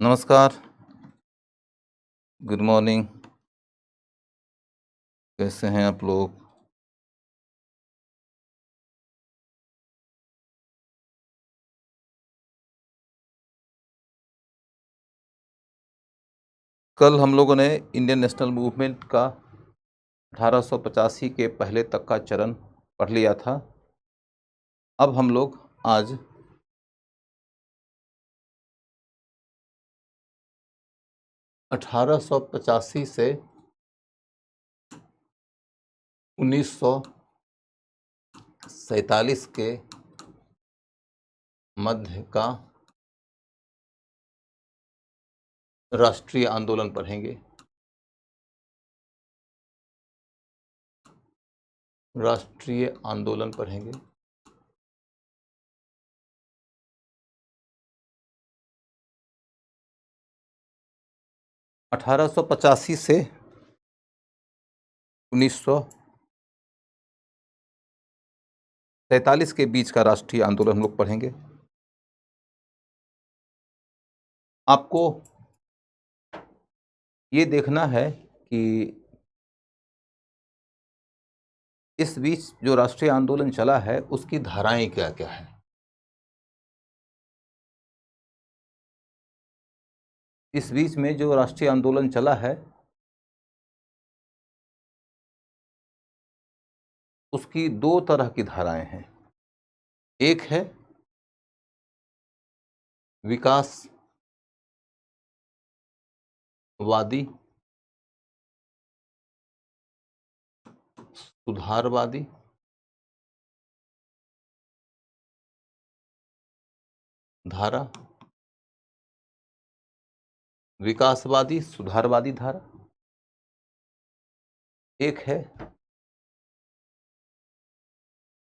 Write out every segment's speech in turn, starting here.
नमस्कार, good morning, कैसे हैं आप लोग? कल हम लोगों ने इंडियन नेशनल मूवमेंट का 1885 के पहले तक का चरण पढ़ लिया था। अब हम लोग आज 1885 से 1947 के मध्य का राष्ट्रीय आंदोलन पढ़ेंगे। राष्ट्रीय आंदोलन पढ़ेंगे। अठारह सौ पचासी से 1947 के बीच का राष्ट्रीय आंदोलन हम लोग पढ़ेंगे। आपको ये देखना है कि इस बीच जो राष्ट्रीय आंदोलन चला है उसकी धाराएं क्या क्या है। इस बीच में जो राष्ट्रीय आंदोलन चला है उसकी दो तरह की धाराएं हैं। एक है विकासवादी, सुधारवादी, धारा। विकासवादी सुधारवादी धारा। एक है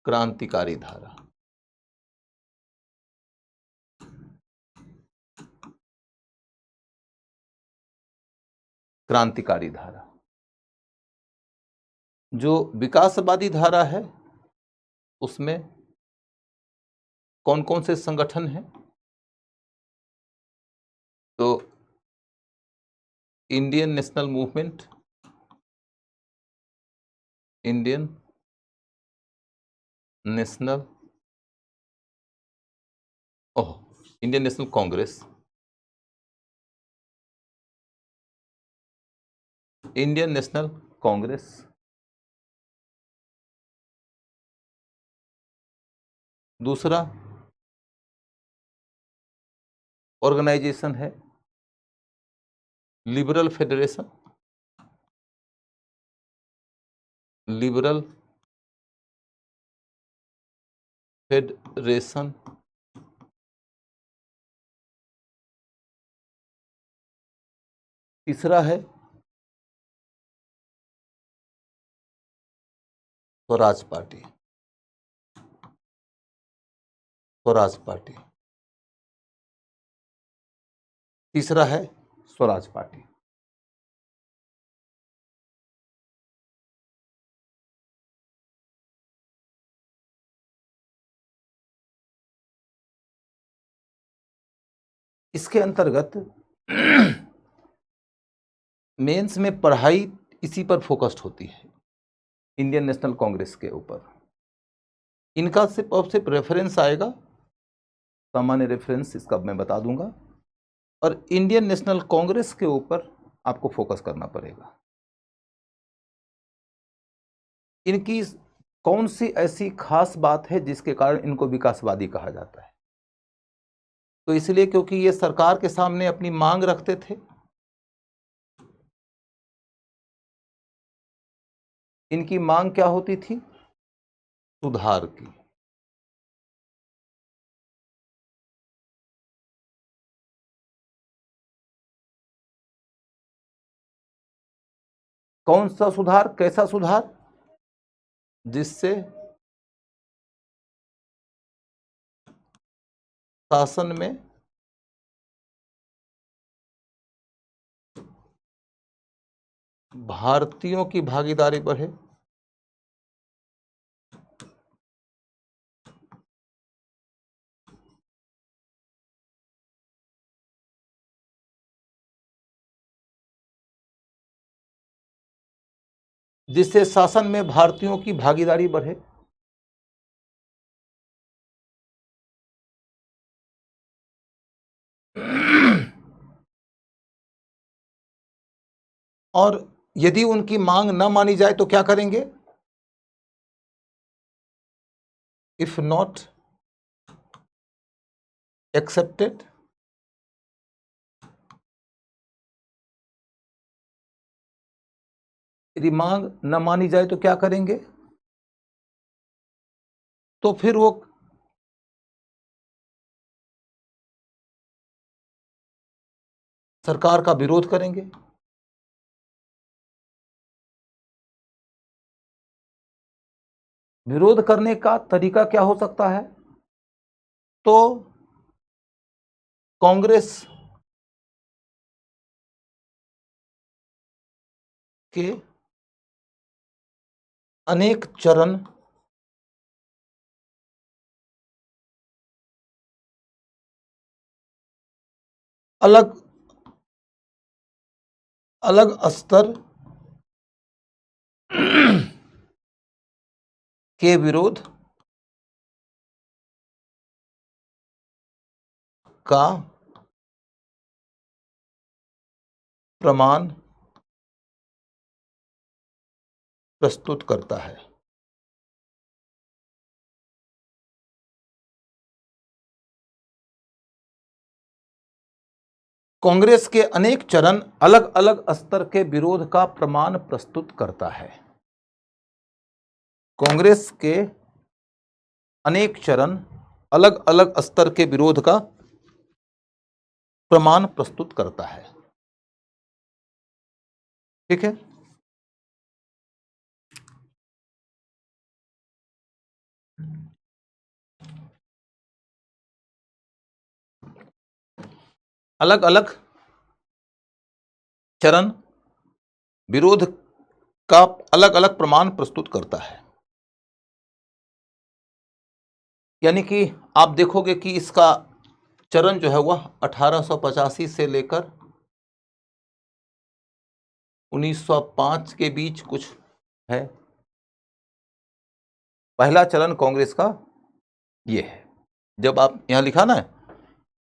क्रांतिकारी धारा। क्रांतिकारी धारा। जो विकासवादी धारा है उसमें कौन कौन से संगठन हैं? तो Indian national movement, Indian national Indian national Congress, Indian national Congress. दूसरा ऑर्गेनाइजेशन है लिबरल फेडरेशन, लिबरल फेडरेशन। तीसरा है स्वराज पार्टी, स्वराज पार्टी। तीसरा है स्वराज पार्टी। इसके अंतर्गत मेंस में पढ़ाई इसी पर फोकस्ड होती है, इंडियन नेशनल कांग्रेस के ऊपर। इनका सिर्फ और सिर्फ रेफरेंस आएगा, सामान्य रेफरेंस इसका मैं बता दूंगा, और इंडियन नेशनल कांग्रेस के ऊपर आपको फोकस करना पड़ेगा। इनकी कौन सी ऐसी खास बात है जिसके कारण इनको विकासवादी कहा जाता है? तो इसलिए क्योंकि ये सरकार के सामने अपनी मांग रखते थे। इनकी मांग क्या होती थी? सुधार की। कौन सा सुधार? कैसा सुधार? जिससे शासन में भारतीयों की भागीदारी बढ़े, जिससे शासन में भारतीयों की भागीदारी बढ़े। और यदि उनकी मांग न मानी जाए तो क्या करेंगे? इफ नॉट एक्सेप्टेड, यदि मांग न मानी जाए तो क्या करेंगे? तो फिर वो सरकार का विरोध करेंगे। विरोध करने का तरीका क्या हो सकता है? तो कांग्रेस के अनेक चरण अलग अलग स्तर के विरोध का प्रमाण प्रस्तुत करता है। कांग्रेस के अनेक चरण अलग अलग स्तर के विरोध का प्रमाण प्रस्तुत करता है। कांग्रेस के अनेक चरण अलग अलग स्तर के विरोध का प्रमाण प्रस्तुत करता है। ठीक है। अलग अलग चरण विरोध का अलग अलग प्रमाण प्रस्तुत करता है। यानी कि आप देखोगे कि इसका चरण जो है वह 1885 से लेकर 1905 के बीच कुछ है। पहला चरण कांग्रेस का ये है। जब आप यहां लिखा ना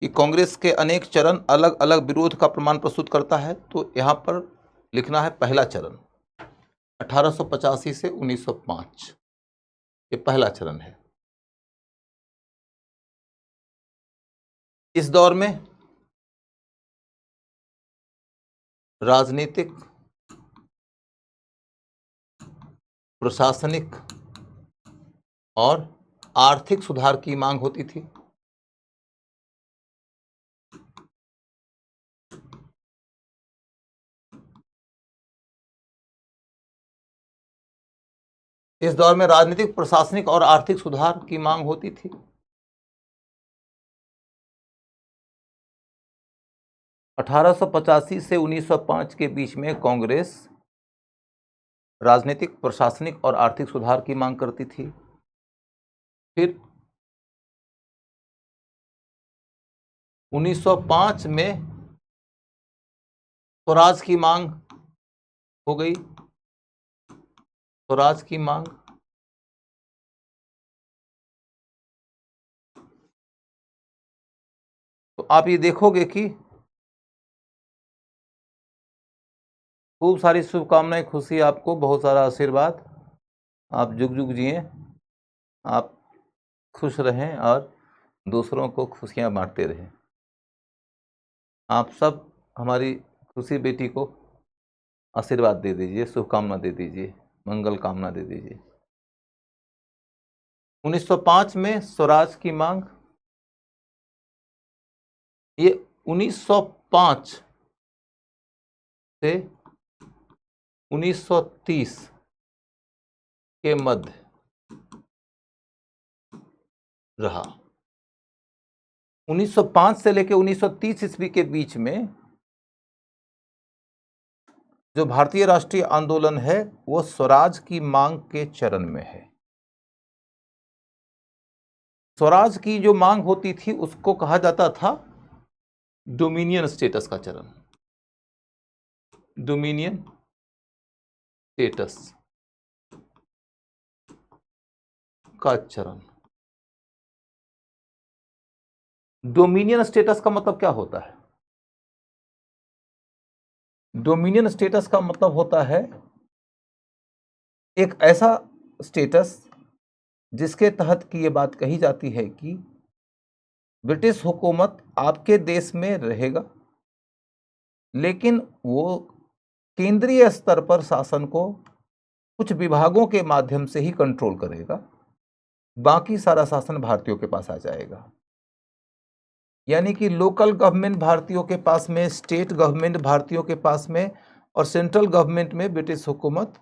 कि कांग्रेस के अनेक चरण अलग अलग विरोध का प्रमाण प्रस्तुत करता है, तो यहां पर लिखना है पहला चरण 1885 से 1905, ये पहला चरण है। इस दौर में राजनीतिक, प्रशासनिक और आर्थिक सुधार की मांग होती थी। इस दौर में राजनीतिक, प्रशासनिक और आर्थिक सुधार की मांग होती थी। अठारह से 1905 के बीच में कांग्रेस राजनीतिक, प्रशासनिक और आर्थिक सुधार की मांग करती थी। फिर 1905 में स्वराज की मांग हो गई। स्वराज की मांग तो आप ये देखोगे कि खूब सारी शुभकामनाएं, खुशी आपको, बहुत सारा आशीर्वाद। आप जुग जुग जिए, आप खुश रहें और दूसरों को खुशियां बांटते रहें। आप सब हमारी खुशी बेटी को आशीर्वाद दे दीजिए, शुभकामना दे दीजिए, मंगल कामना दे दीजिए। 1905 में स्वराज की मांग, ये 1905 से 1930 के मध्य रहा। 1905 से लेकर 1930 ईस्वी के बीच में जो भारतीय राष्ट्रीय आंदोलन है वो स्वराज की मांग के चरण में है। स्वराज की जो मांग होती थी उसको कहा जाता था डोमिनियन स्टेटस का चरण, डोमिनियन स्टेटस। का चरण। डोमिनियन स्टेटस का मतलब क्या होता है? डोमिनियन स्टेटस का मतलब होता है एक ऐसा स्टेटस जिसके तहत की यह बात कही जाती है कि ब्रिटिश हुकूमत आपके देश में रहेगा, लेकिन वो केंद्रीय स्तर पर शासन को कुछ विभागों के माध्यम से ही कंट्रोल करेगा, बाकी सारा शासन भारतीयों के पास आ जाएगा। यानी कि लोकल गवर्नमेंट भारतीयों के पास में, स्टेट गवर्नमेंट भारतीयों के पास में, और सेंट्रल गवर्नमेंट में ब्रिटिश हुकूमत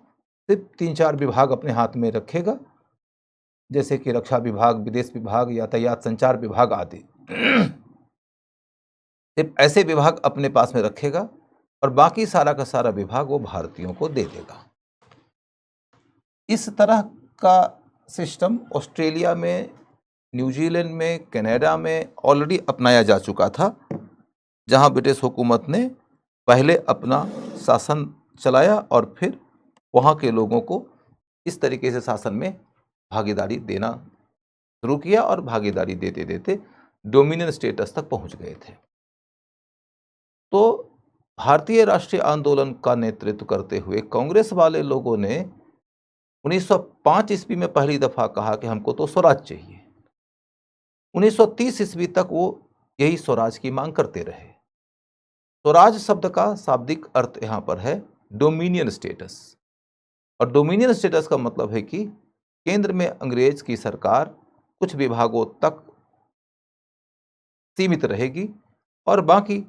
सिर्फ 3-4 विभाग अपने हाथ में रखेगा, जैसे कि रक्षा विभाग, विदेश विभाग, यातायात संचार विभाग आदि। सिर्फ ऐसे विभाग अपने पास में रखेगा और बाकी सारा का सारा विभाग वो भारतीयों को दे देगा। इस तरह का सिस्टम ऑस्ट्रेलिया में, न्यूजीलैंड में, कनाडा में ऑलरेडी अपनाया जा चुका था, जहां ब्रिटिश हुकूमत ने पहले अपना शासन चलाया और फिर वहां के लोगों को इस तरीके से शासन में भागीदारी देना शुरू किया और भागीदारी देते देते डोमिनियन स्टेटस तक पहुंच गए थे। तो भारतीय राष्ट्रीय आंदोलन का नेतृत्व करते हुए कांग्रेस वाले लोगों ने 1905 ईस्वी में पहली दफा कहा कि हमको तो स्वराज चाहिए। 1930 ईस्वी तक वो यही स्वराज की मांग करते रहे। स्वराज शब्द का शाब्दिक अर्थ यहां पर है डोमिनियन स्टेटस, और डोमिनियन स्टेटस का मतलब है कि केंद्र में अंग्रेज की सरकार कुछ विभागों तक सीमित रहेगी और बाकी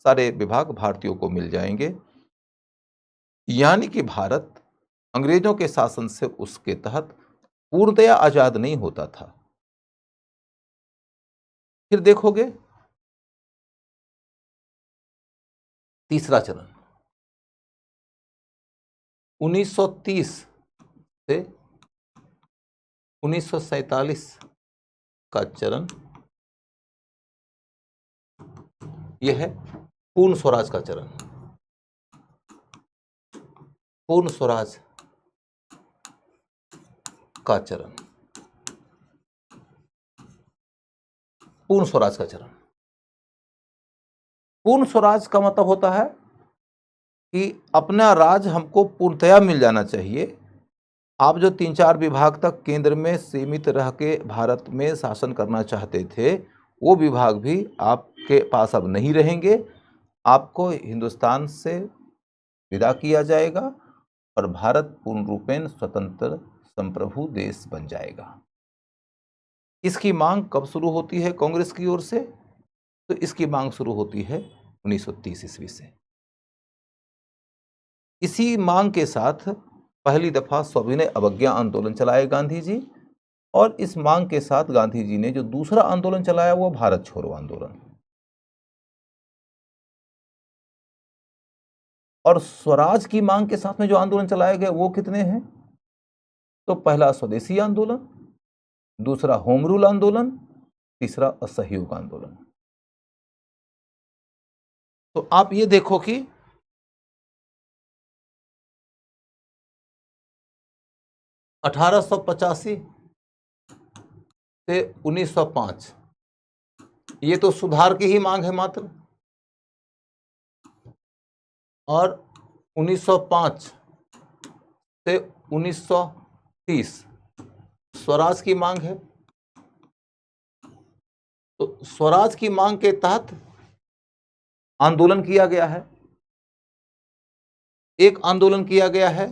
सारे विभाग भारतीयों को मिल जाएंगे। यानी कि भारत अंग्रेजों के शासन से उसके तहत पूर्णतया आजाद नहीं होता था। फिर देखोगे तीसरा चरण 1930 से 1947 का चरण, यह है पूर्ण स्वराज का चरण। पूर्ण स्वराज का चरण, पूर्ण स्वराज का चरण। पूर्ण स्वराज का मतलब होता है कि अपना राज हमको पूर्णतया मिल जाना चाहिए। आप जो 3-4 विभाग तक केंद्र में सीमित रह के भारत में शासन करना चाहते थे, वो विभाग भी आपके पास अब नहीं रहेंगे। आपको हिंदुस्तान से विदा किया जाएगा और भारत पूर्ण रूपेण स्वतंत्र संप्रभु देश बन जाएगा। इसकी मांग कब शुरू होती है कांग्रेस की ओर से? तो इसकी मांग शुरू होती है 1930 ईस्वी से। इसी मांग के साथ पहली दफा सविनय अवज्ञा आंदोलन चलाए गांधी जी, और इस मांग के साथ गांधी जी ने जो दूसरा आंदोलन चलाया वो भारत छोड़ो आंदोलन। और स्वराज की मांग के साथ में जो आंदोलन चलाए गए वो कितने हैं? तो पहला स्वदेशी आंदोलन, दूसरा होम रूल आंदोलन, तीसरा असहयोग आंदोलन। तो आप ये देखो कि 1885 से 1905 ये तो सुधार की ही मांग है मात्र, और 1905 से 1930 स्वराज की मांग है। तो स्वराज की मांग के तहत आंदोलन किया गया है। एक आंदोलन किया गया है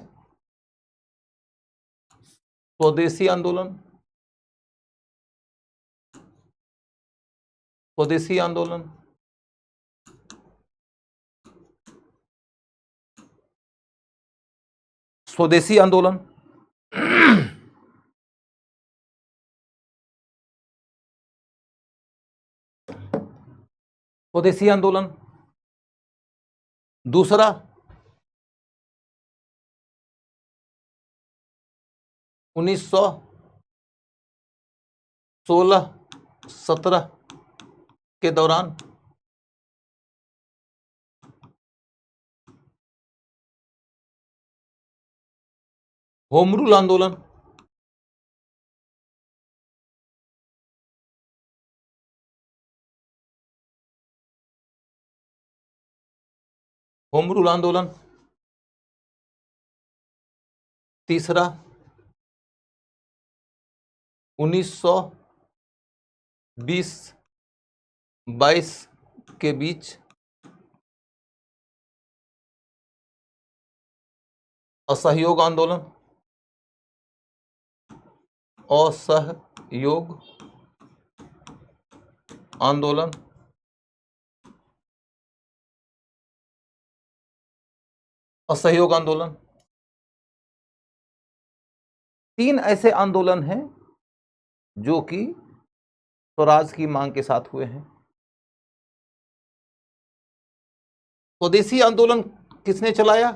स्वदेशी आंदोलन, स्वदेशी आंदोलन, स्वदेशी आंदोलन। स्वदेशी आंदोलन। दूसरा 1916-17 के दौरान होम रूल आंदोलन। होम रूल आंदोलन। तीसरा 1920-22 के बीच असहयोग आंदोलन। असहयोग आंदोलन। असहयोग आंदोलन। 3 ऐसे आंदोलन हैं जो कि स्वराज की मांग के साथ हुए हैं। स्वदेशी आंदोलन किसने चलाया?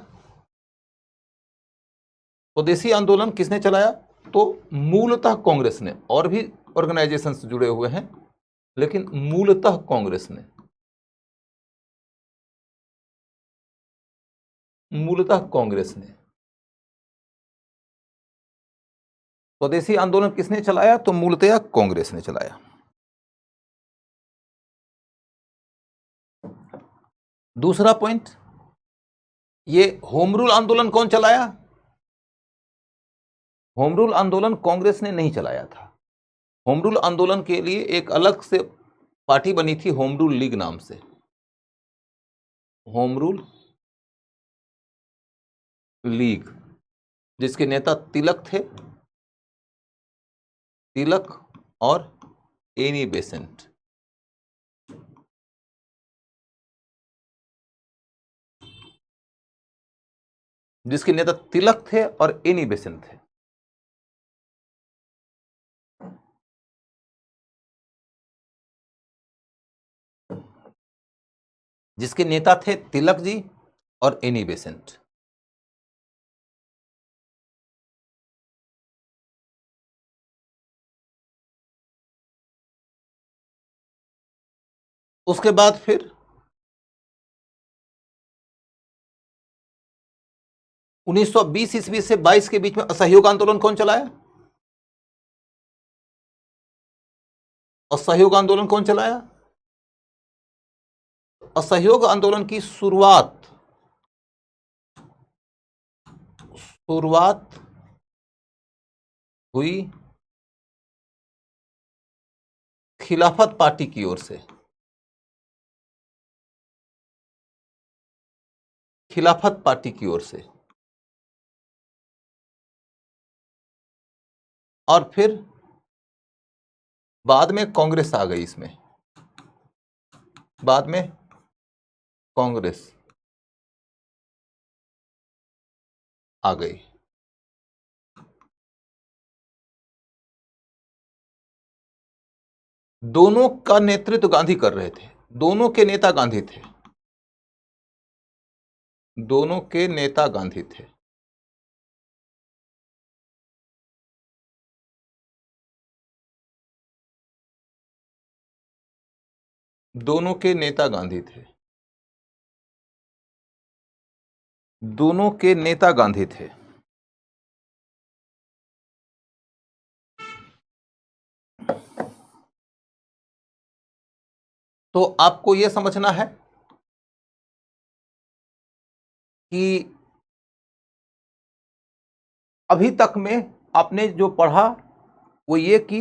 स्वदेशी आंदोलन किसने चलाया? तो मूलतः कांग्रेस ने, और भी ऑर्गेनाइजेशंस जुड़े हुए हैं, लेकिन मूलतः कांग्रेस ने, मूलतः कांग्रेस ने। स्वदेशी आंदोलन किसने चलाया? तो मूलतः कांग्रेस ने चलाया। दूसरा पॉइंट, ये होम रूल आंदोलन कौन चलाया? होम रूल आंदोलन कांग्रेस ने नहीं चलाया था। होम रूल आंदोलन के लिए एक अलग से पार्टी बनी थी, होम रूल लीग नाम से। होम रूल लीग, जिसके नेता तिलक थे, तिलक और एनी बेसेंट। जिसके नेता तिलक थे और एनी बेसेंट थे। जिसके नेता थे तिलक जी और एनी बेसेंट। उसके बाद फिर 1920 ईस्वी से 22 के बीच में असहयोग आंदोलन कौन चलाया? असहयोग आंदोलन कौन चलाया? असहयोग आंदोलन की शुरुआत हुई खिलाफत पार्टी की ओर से। खिलाफत पार्टी की ओर से। और फिर बाद में कांग्रेस आ गई इसमें। बाद में कांग्रेस आ गई। दोनों का नेतृत्व गांधी कर रहे थे। दोनों के नेता गांधी थे। दोनों के नेता गांधी थे। दोनों के नेता गांधी थे। दोनों के नेता गांधी थे। तो आपको यह समझना है कि अभी तक में आपने जो पढ़ा वो ये कि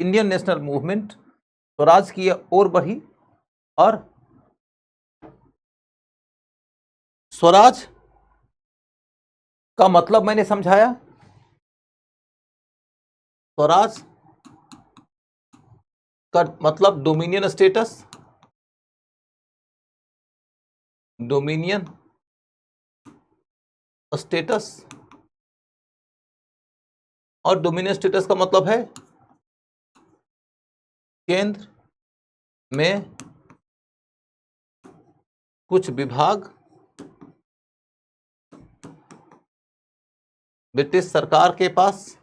इंडियन नेशनल मूवमेंट स्वराज की ओर बढ़ी, और स्वराज का मतलब मैंने समझाया। स्वराज का मतलब डोमिनियन स्टेटस। Dominion status. और डोमिनियन स्टेटस का मतलब है केंद्र में कुछ विभाग ब्रिटिश सरकार के पास,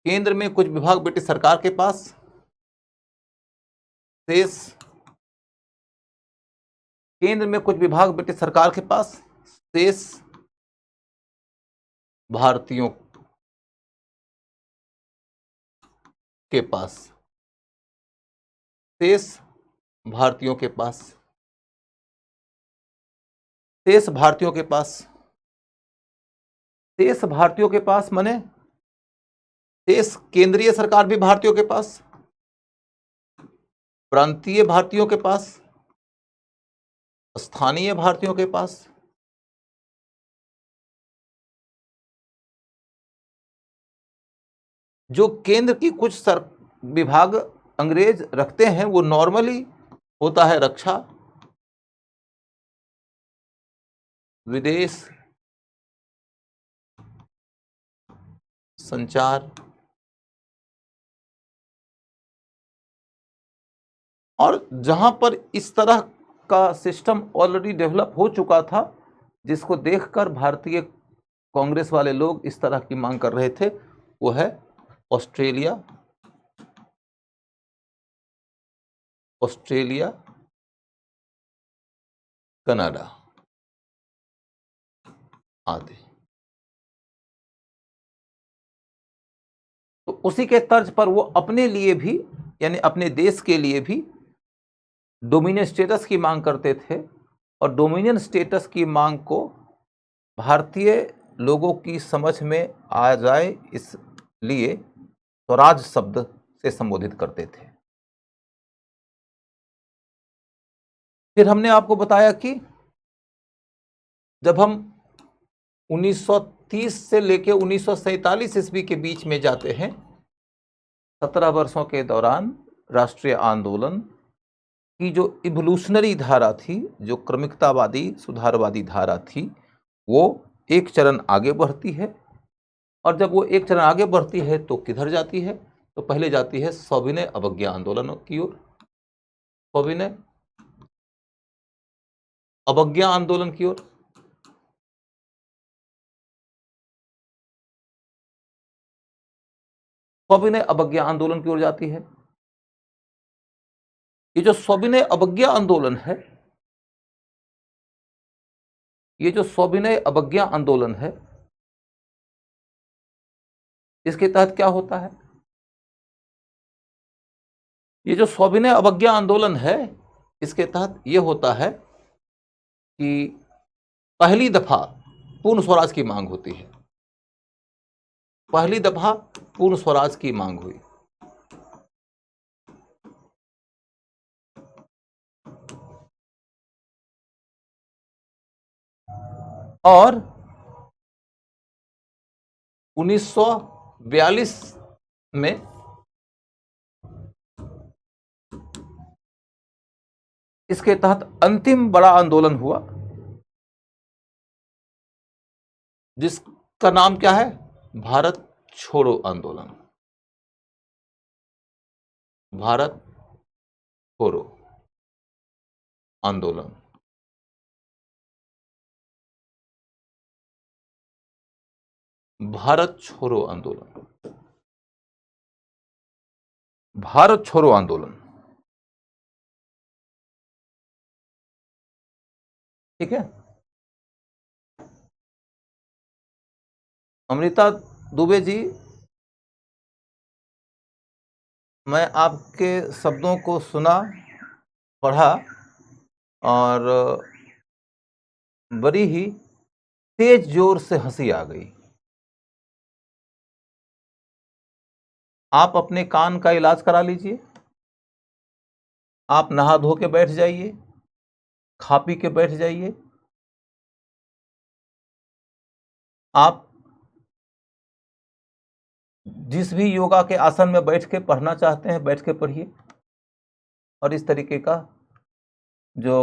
केंद्र में कुछ विभाग ब्रिटिश सरकार के पास, शेष केंद्र में कुछ विभाग ब्रिटिश सरकार के पास, शेष भारतीयों के पास। शेष भारतीयों के पास, शेष भारतीयों के पास, शेष भारतीयों के पास माने शेष केंद्रीय सरकार भी भारतीयों के पास, प्रांतीय भारतीयों के पास, स्थानीय भारतीयों के पास, जो केंद्र की कुछ विभाग अंग्रेज रखते हैं वो नॉर्मली होता है रक्षा, विदेश, संचार, और जहां पर इस तरह का सिस्टम ऑलरेडी डेवलप हो चुका था, जिसको देखकर भारतीय कांग्रेस वाले लोग इस तरह की मांग कर रहे थे, वो है ऑस्ट्रेलिया, ऑस्ट्रेलिया, कनाडा आदि। तो उसी के तर्ज पर वो अपने लिए भी, यानी अपने देश के लिए भी डोमिनियन स्टेटस की मांग करते थे, और डोमिनियन स्टेटस की मांग को भारतीय लोगों की समझ में आ जाए इसलिए स्वराज शब्द से संबोधित करते थे। फिर हमने आपको बताया कि जब हम 1930 से लेकर 1947 ईस्वी के बीच में जाते हैं, 17 वर्षों के दौरान राष्ट्रीय आंदोलन की जो इवोल्यूशनरी धारा थी, जो क्रमिकतावादी सुधारवादी धारा थी, वो एक चरण आगे बढ़ती है। और जब वो एक चरण आगे बढ़ती है तो किधर जाती है? तो पहले जाती है सविनय अवज्ञा आंदोलन की ओर, सविनय अवज्ञा आंदोलन की ओर। सविनय अवज्ञा आंदोलन की ओर जाती है। ये जो सविनय अवज्ञा आंदोलन है, ये जो सविनय अवज्ञा आंदोलन है, इसके तहत क्या होता है? ये जो सविनय अवज्ञा आंदोलन है, इसके तहत ये होता है कि पहली दफा पूर्ण स्वराज की मांग होती है। पहली दफा पूर्ण स्वराज की मांग हुई, और 1942 में इसके तहत अंतिम बड़ा आंदोलन हुआ, जिसका नाम क्या है? भारत छोड़ो आंदोलन। भारत छोड़ो आंदोलन। भारत छोड़ो आंदोलन, भारत छोड़ो आंदोलन। ठीक है। अमृता दुबे जी, मैं आपके शब्दों को सुना, पढ़ा, और बड़ी ही तेज जोर से हंसी आ गई। आप अपने कान का इलाज करा लीजिए, आप नहा धो के बैठ जाइए, खा पी के बैठ जाइए, आप जिस भी योगा के आसन में बैठ के पढ़ना चाहते हैं बैठ के पढ़िए, और इस तरीके का जो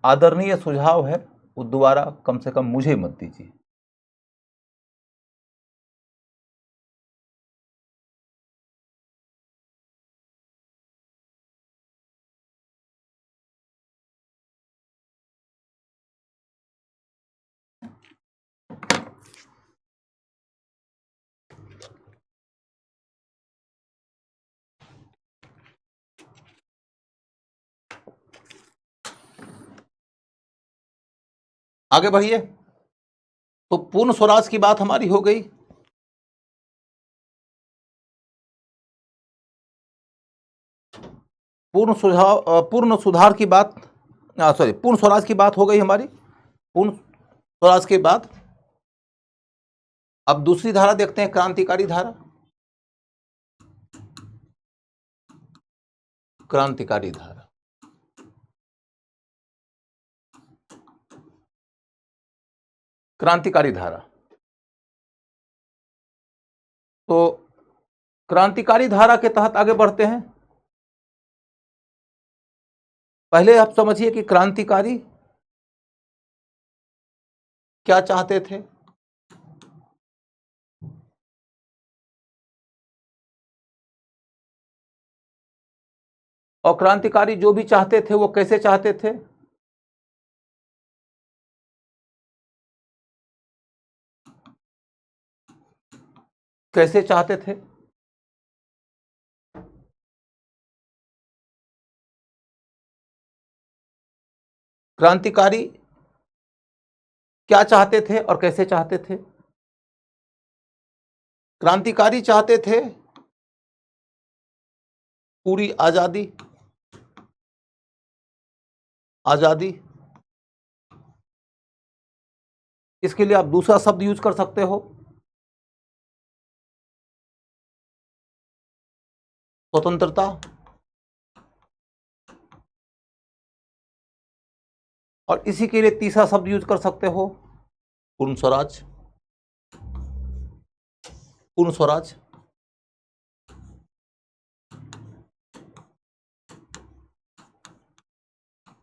आदरणीय सुझाव है वो दोबारा कम से कम मुझे मत दीजिए। आगे बढ़िए। तो पूर्ण स्वराज की बात हमारी हो गई। पूर्ण सुधार की बात, सॉरी, पूर्ण स्वराज की बात हो गई हमारी। पूर्ण स्वराज के बाद अब दूसरी धारा देखते हैं, क्रांतिकारी धारा। क्रांतिकारी धारा, क्रांतिकारी धारा। तो क्रांतिकारी धारा के तहत आगे बढ़ते हैं। पहले आप समझिए कि क्रांतिकारी क्या चाहते थे। और क्रांतिकारी जो भी चाहते थे वो कैसे चाहते थे। कैसे चाहते थे। क्रांतिकारी क्या चाहते थे और कैसे चाहते थे। क्रांतिकारी चाहते थे पूरी आजादी। आजादी, इसके लिए आप दूसरा शब्द यूज कर सकते हो, स्वतंत्रता। और इसी के लिए तीसरा शब्द यूज कर सकते हो, पूर्ण स्वराज। पूर्ण स्वराज।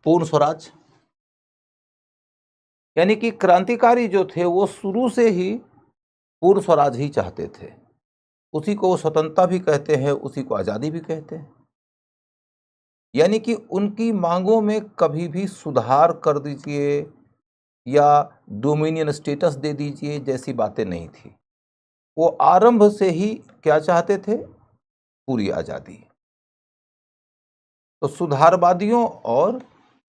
पूर्ण स्वराज यानी कि क्रांतिकारी जो थे वो शुरू से ही पूर्ण स्वराज ही चाहते थे। उसी को वो स्वतंत्रता भी कहते हैं, उसी को आजादी भी कहते हैं। यानी कि उनकी मांगों में कभी भी सुधार कर दीजिए या डोमिनियन स्टेटस दे दीजिए जैसी बातें नहीं थी। वो आरंभ से ही क्या चाहते थे, पूरी आजादी। तो सुधारवादियों और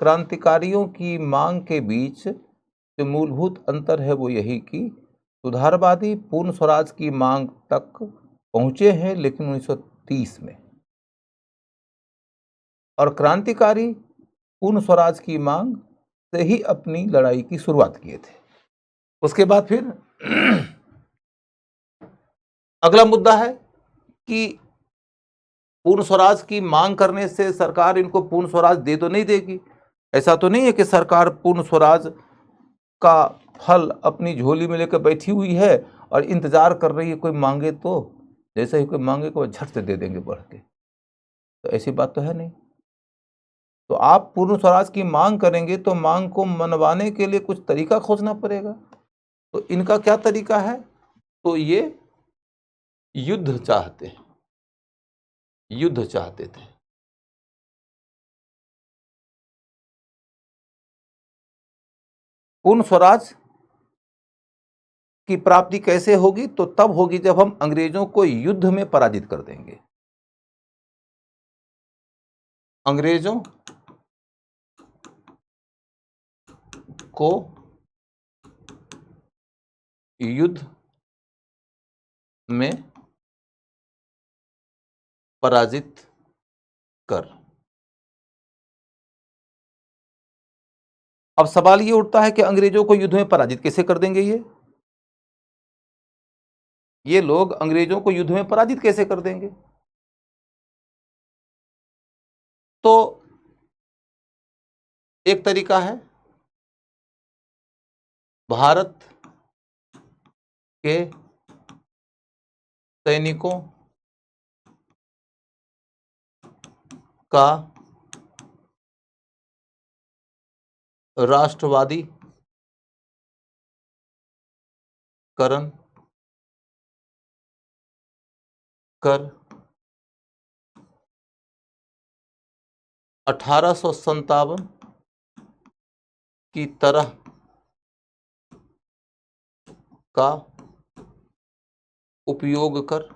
क्रांतिकारियों की मांग के बीच जो मूलभूत अंतर है वो यही कि सुधारवादी पूर्ण स्वराज की मांग तक पहुंचे हैं लेकिन 1930 में, और क्रांतिकारी पूर्ण स्वराज की मांग से ही अपनी लड़ाई की शुरुआत किए थे। उसके बाद फिर अगला मुद्दा है कि पूर्ण स्वराज की मांग करने से सरकार इनको पूर्ण स्वराज दे तो नहीं देगी। ऐसा तो नहीं है कि सरकार पूर्ण स्वराज का फल अपनी झोली में लेकर बैठी हुई है और इंतजार कर रही है कोई मांगे तो, जैसे ही कोई मांगे को झट से दे देंगे बढ़ के। तो ऐसी बात तो है नहीं। तो आप पूर्ण स्वराज की मांग करेंगे तो मांग को मनवाने के लिए कुछ तरीका खोजना पड़ेगा। तो इनका क्या तरीका है, तो ये युद्ध चाहते हैं। युद्ध चाहते थे। पूर्ण स्वराज की प्राप्ति कैसे होगी, तो तब होगी जब हम अंग्रेजों को युद्ध में पराजित कर देंगे। अंग्रेजों को युद्ध में पराजित कर। अब सवाल ये उठता है कि अंग्रेजों को युद्ध में पराजित कैसे कर देंगे। ये लोग अंग्रेजों को युद्ध में पराजित कैसे कर देंगे। तो एक तरीका है भारत के सैनिकों का राष्ट्रवादी करण कर 1857 की तरह का उपयोग कर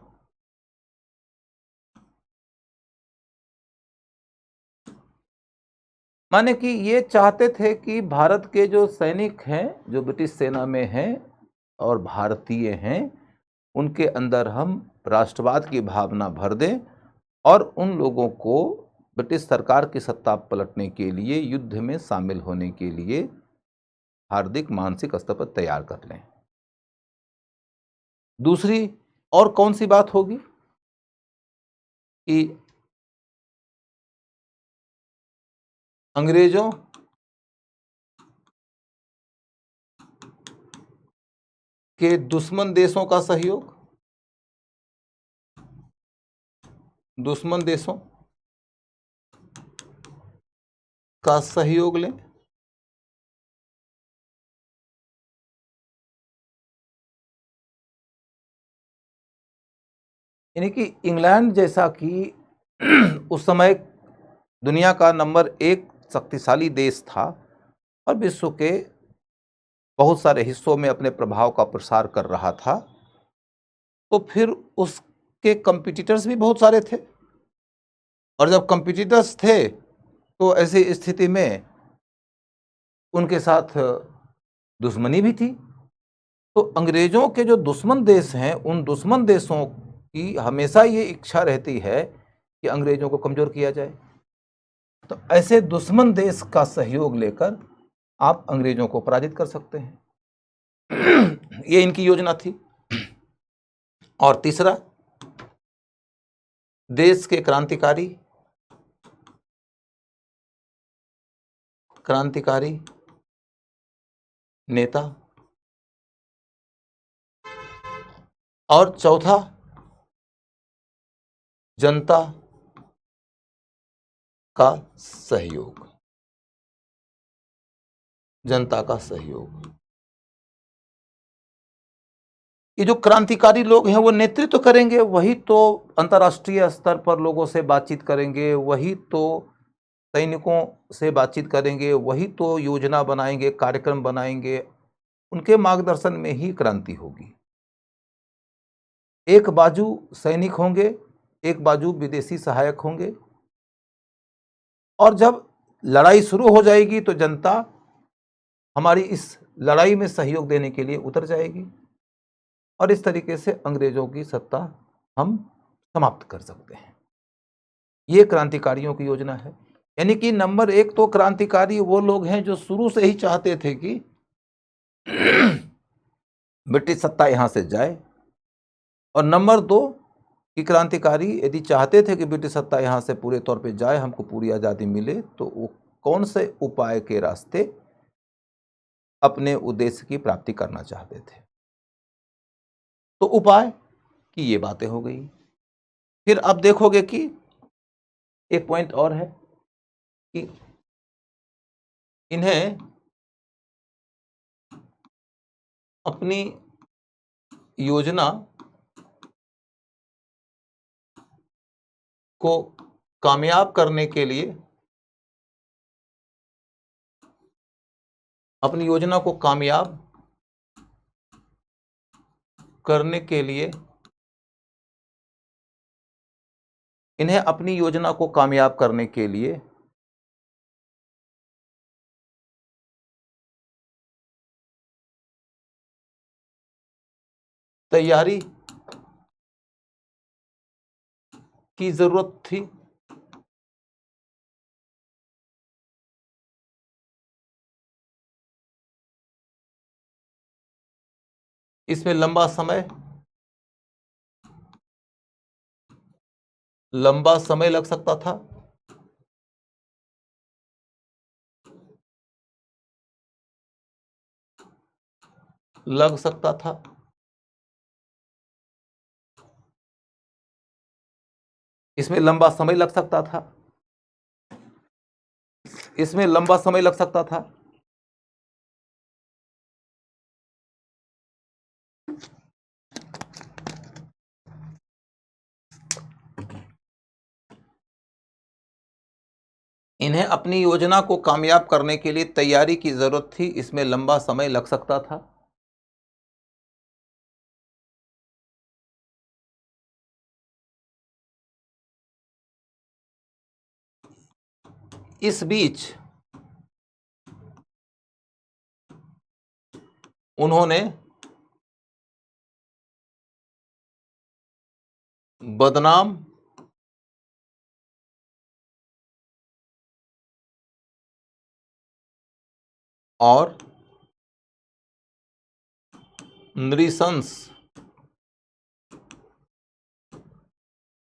माने कि ये चाहते थे कि भारत के जो सैनिक हैं, जो ब्रिटिश सेना में हैं और भारतीय हैं, उनके अंदर हम राष्ट्रवाद की भावना भर दें और उन लोगों को ब्रिटिश सरकार की सत्ता पलटने के लिए युद्ध में शामिल होने के लिए हार्दिक मानसिक स्तर पर तैयार कर लें। दूसरी और कौन सी बात होगी कि अंग्रेजों के दुश्मन देशों का सहयोग, दुश्मन देशों का सहयोग लें। यानी कि इंग्लैंड जैसा कि उस समय दुनिया का नंबर 1 शक्तिशाली देश था और विश्व के बहुत सारे हिस्सों में अपने प्रभाव का प्रसार कर रहा था, तो फिर उसके कंपटीटर्स भी बहुत सारे थे, और जब कंपटीटर्स थे तो ऐसी स्थिति में उनके साथ दुश्मनी भी थी। तो अंग्रेजों के जो दुश्मन देश हैं, उन दुश्मन देशों की हमेशा ये इच्छा रहती है कि अंग्रेजों को कमजोर किया जाए। तो ऐसे दुश्मन देश का सहयोग लेकर आप अंग्रेजों को पराजित कर सकते हैं। ये इनकी योजना थी। और तीसरा, देश के क्रांतिकारी नेता। और चौथा, जनता का सहयोग। जनता का सहयोग। ये जो क्रांतिकारी लोग हैं वो नेतृत्व करेंगे, वही तो अंतर्राष्ट्रीय स्तर पर लोगों से बातचीत करेंगे, वही तो सैनिकों से बातचीत करेंगे, वही तो योजना बनाएंगे, कार्यक्रम बनाएंगे। उनके मार्गदर्शन में ही क्रांति होगी। एक बाजू सैनिक होंगे, एक बाजू विदेशी सहायक होंगे, और जब लड़ाई शुरू हो जाएगी तो जनता हमारी इस लड़ाई में सहयोग देने के लिए उतर जाएगी, और इस तरीके से अंग्रेजों की सत्ता हम समाप्त कर सकते हैं। ये क्रांतिकारियों की योजना है। यानी कि नंबर 1 तो क्रांतिकारी वो लोग हैं जो शुरू से ही चाहते थे कि ब्रिटिश सत्ता यहां से जाए, और नंबर 2 कि क्रांतिकारी यदि चाहते थे कि ब्रिटिश सत्ता यहां से पूरे तौर पे जाए, हमको पूरी आज़ादी मिले, तो वो कौन से उपाय के रास्ते अपने उद्देश्य की प्राप्ति करना चाहते थे। तो उपाय की ये बातें हो गई। फिर अब देखोगे कि एक पॉइंट और है कि इन्हें अपनी योजना को कामयाब करने के लिए, अपनी योजना को कामयाब करने के लिए इन्हें अपनी योजना को कामयाब करने के लिए तैयारी की जरूरत थी। इसमें लंबा समय लग सकता था। इसमें लंबा समय लग सकता था। इसमें लंबा समय लग सकता था। इन्हें अपनी योजना को कामयाब करने के लिए तैयारी की जरूरत थी। इसमें लंबा समय लग सकता था। इस बीच उन्होंने बदनाम और नृशंस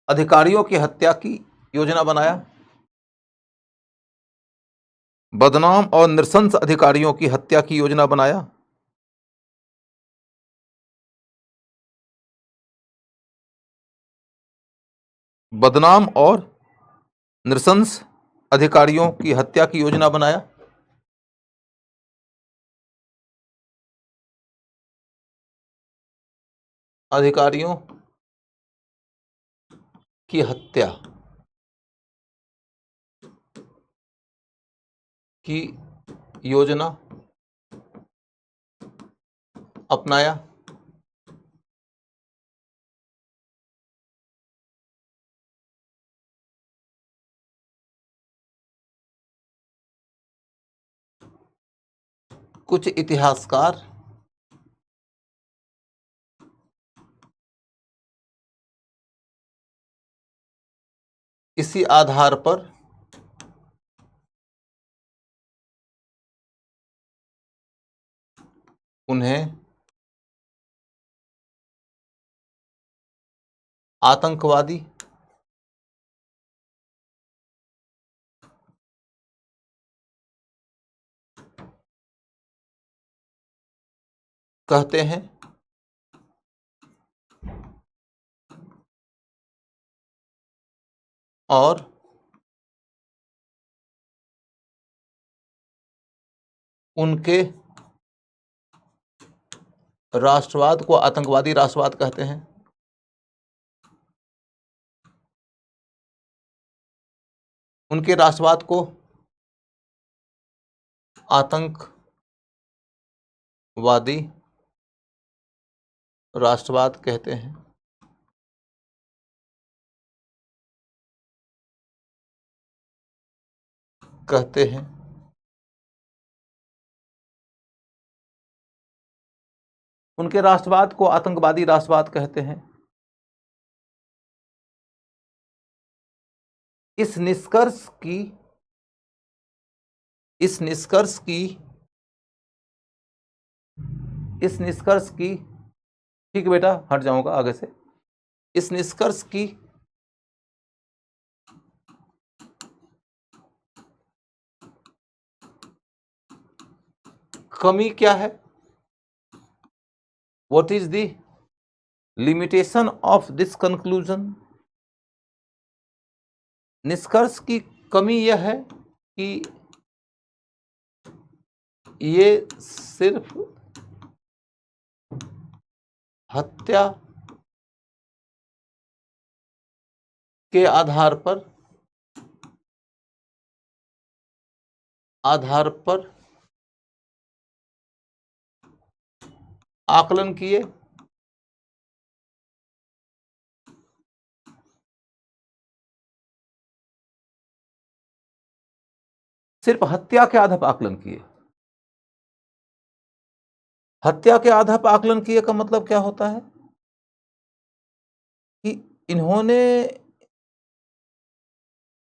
अधिकारियों की हत्या की योजना बनाया। बदनाम और नृशंस अधिकारियों की हत्या की योजना बनाया। बदनाम और नृशंस अधिकारियों की हत्या की योजना बनाया। अधिकारियों की हत्या की योजना अपनाया। कुछ इतिहासकार इसी आधार पर उन्हें आतंकवादी कहते हैं। और उनके राष्ट्रवाद को आतंकवादी राष्ट्रवाद कहते हैं। उनके राष्ट्रवाद को आतंकवादी राष्ट्रवाद कहते हैं। कहते हैं। उनके राष्ट्रवाद को आतंकवादी राष्ट्रवाद कहते हैं। इस निष्कर्ष की ठीक है बेटा, हट जाऊंगा आगे से। इस निष्कर्ष की कमी क्या है? What is the limitation of this conclusion? निष्कर्ष की कमी यह है कि ये सिर्फ हत्या के आधार पर आकलन किए। सिर्फ हत्या के आधार पर आकलन किए। हत्या के आधार पर आकलन किए का मतलब क्या होता है कि इन्होंने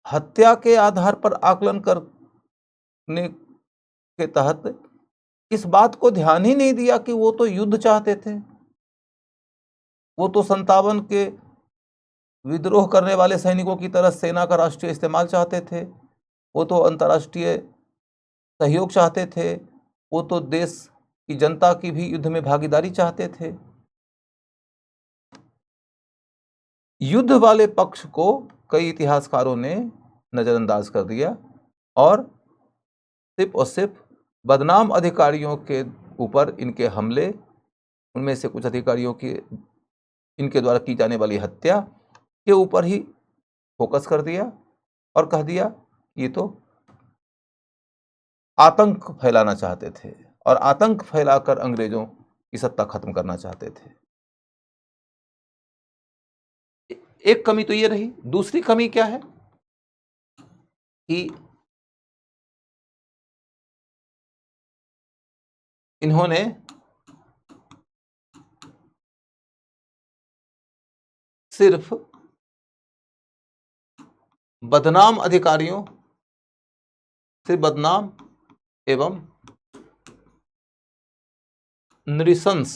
हत्या के आधार पर आकलन करने के तहत इस बात को ध्यान ही नहीं दिया कि वो तो युद्ध चाहते थे। वो तो 57 के विद्रोह करने वाले सैनिकों की तरह सेना का राष्ट्रीय इस्तेमाल चाहते थे। वो तो अंतर्राष्ट्रीय सहयोग चाहते थे। वो तो देश की जनता की भी युद्ध में भागीदारी चाहते थे। युद्ध वाले पक्ष को कई इतिहासकारों ने नजरअंदाज कर दिया और सिर्फ बदनाम अधिकारियों के ऊपर इनके हमले, उनमें से कुछ अधिकारियों की इनके द्वारा की जाने वाली हत्या के ऊपर ही फोकस कर दिया और कह दिया ये तो आतंक फैलाना चाहते थे और आतंक फैलाकर अंग्रेजों की सत्ता खत्म करना चाहते थे। एक कमी तो ये रही। दूसरी कमी क्या है कि इन्होंने सिर्फ बदनाम अधिकारियों, सिर्फ बदनाम एवं नृशंस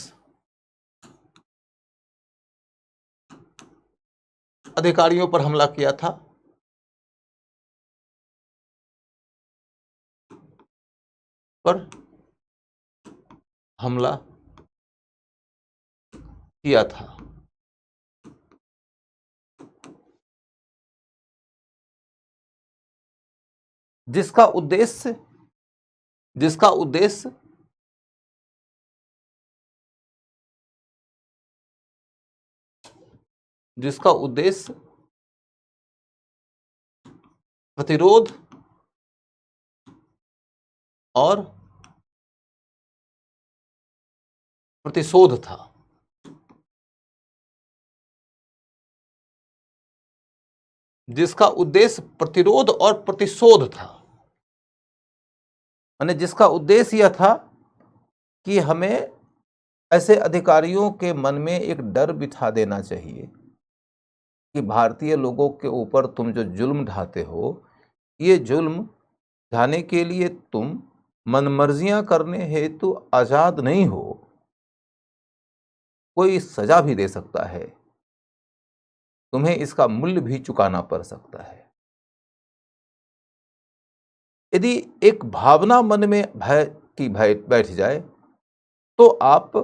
अधिकारियों पर हमला किया था, पर हमला किया था। जिसका उद्देश्य जिसका उद्देश्य जिसका उद्देश्य प्रतिरोध और प्रतिशोध था। जिसका उद्देश्य प्रतिरोध और प्रतिशोध था, यानी जिसका उद्देश्य यह था कि हमें ऐसे अधिकारियों के मन में एक डर बिठा देना चाहिए कि भारतीय लोगों के ऊपर तुम जो जुल्म ढाते हो, ये जुल्म ढाने के लिए तुम मनमर्जियां करने हेतु आजाद नहीं हो, कोई सजा भी दे सकता है, तुम्हें इसका मूल्य भी चुकाना पड़ सकता है। यदि एक भावना मन में भय की बैठ जाए तो आप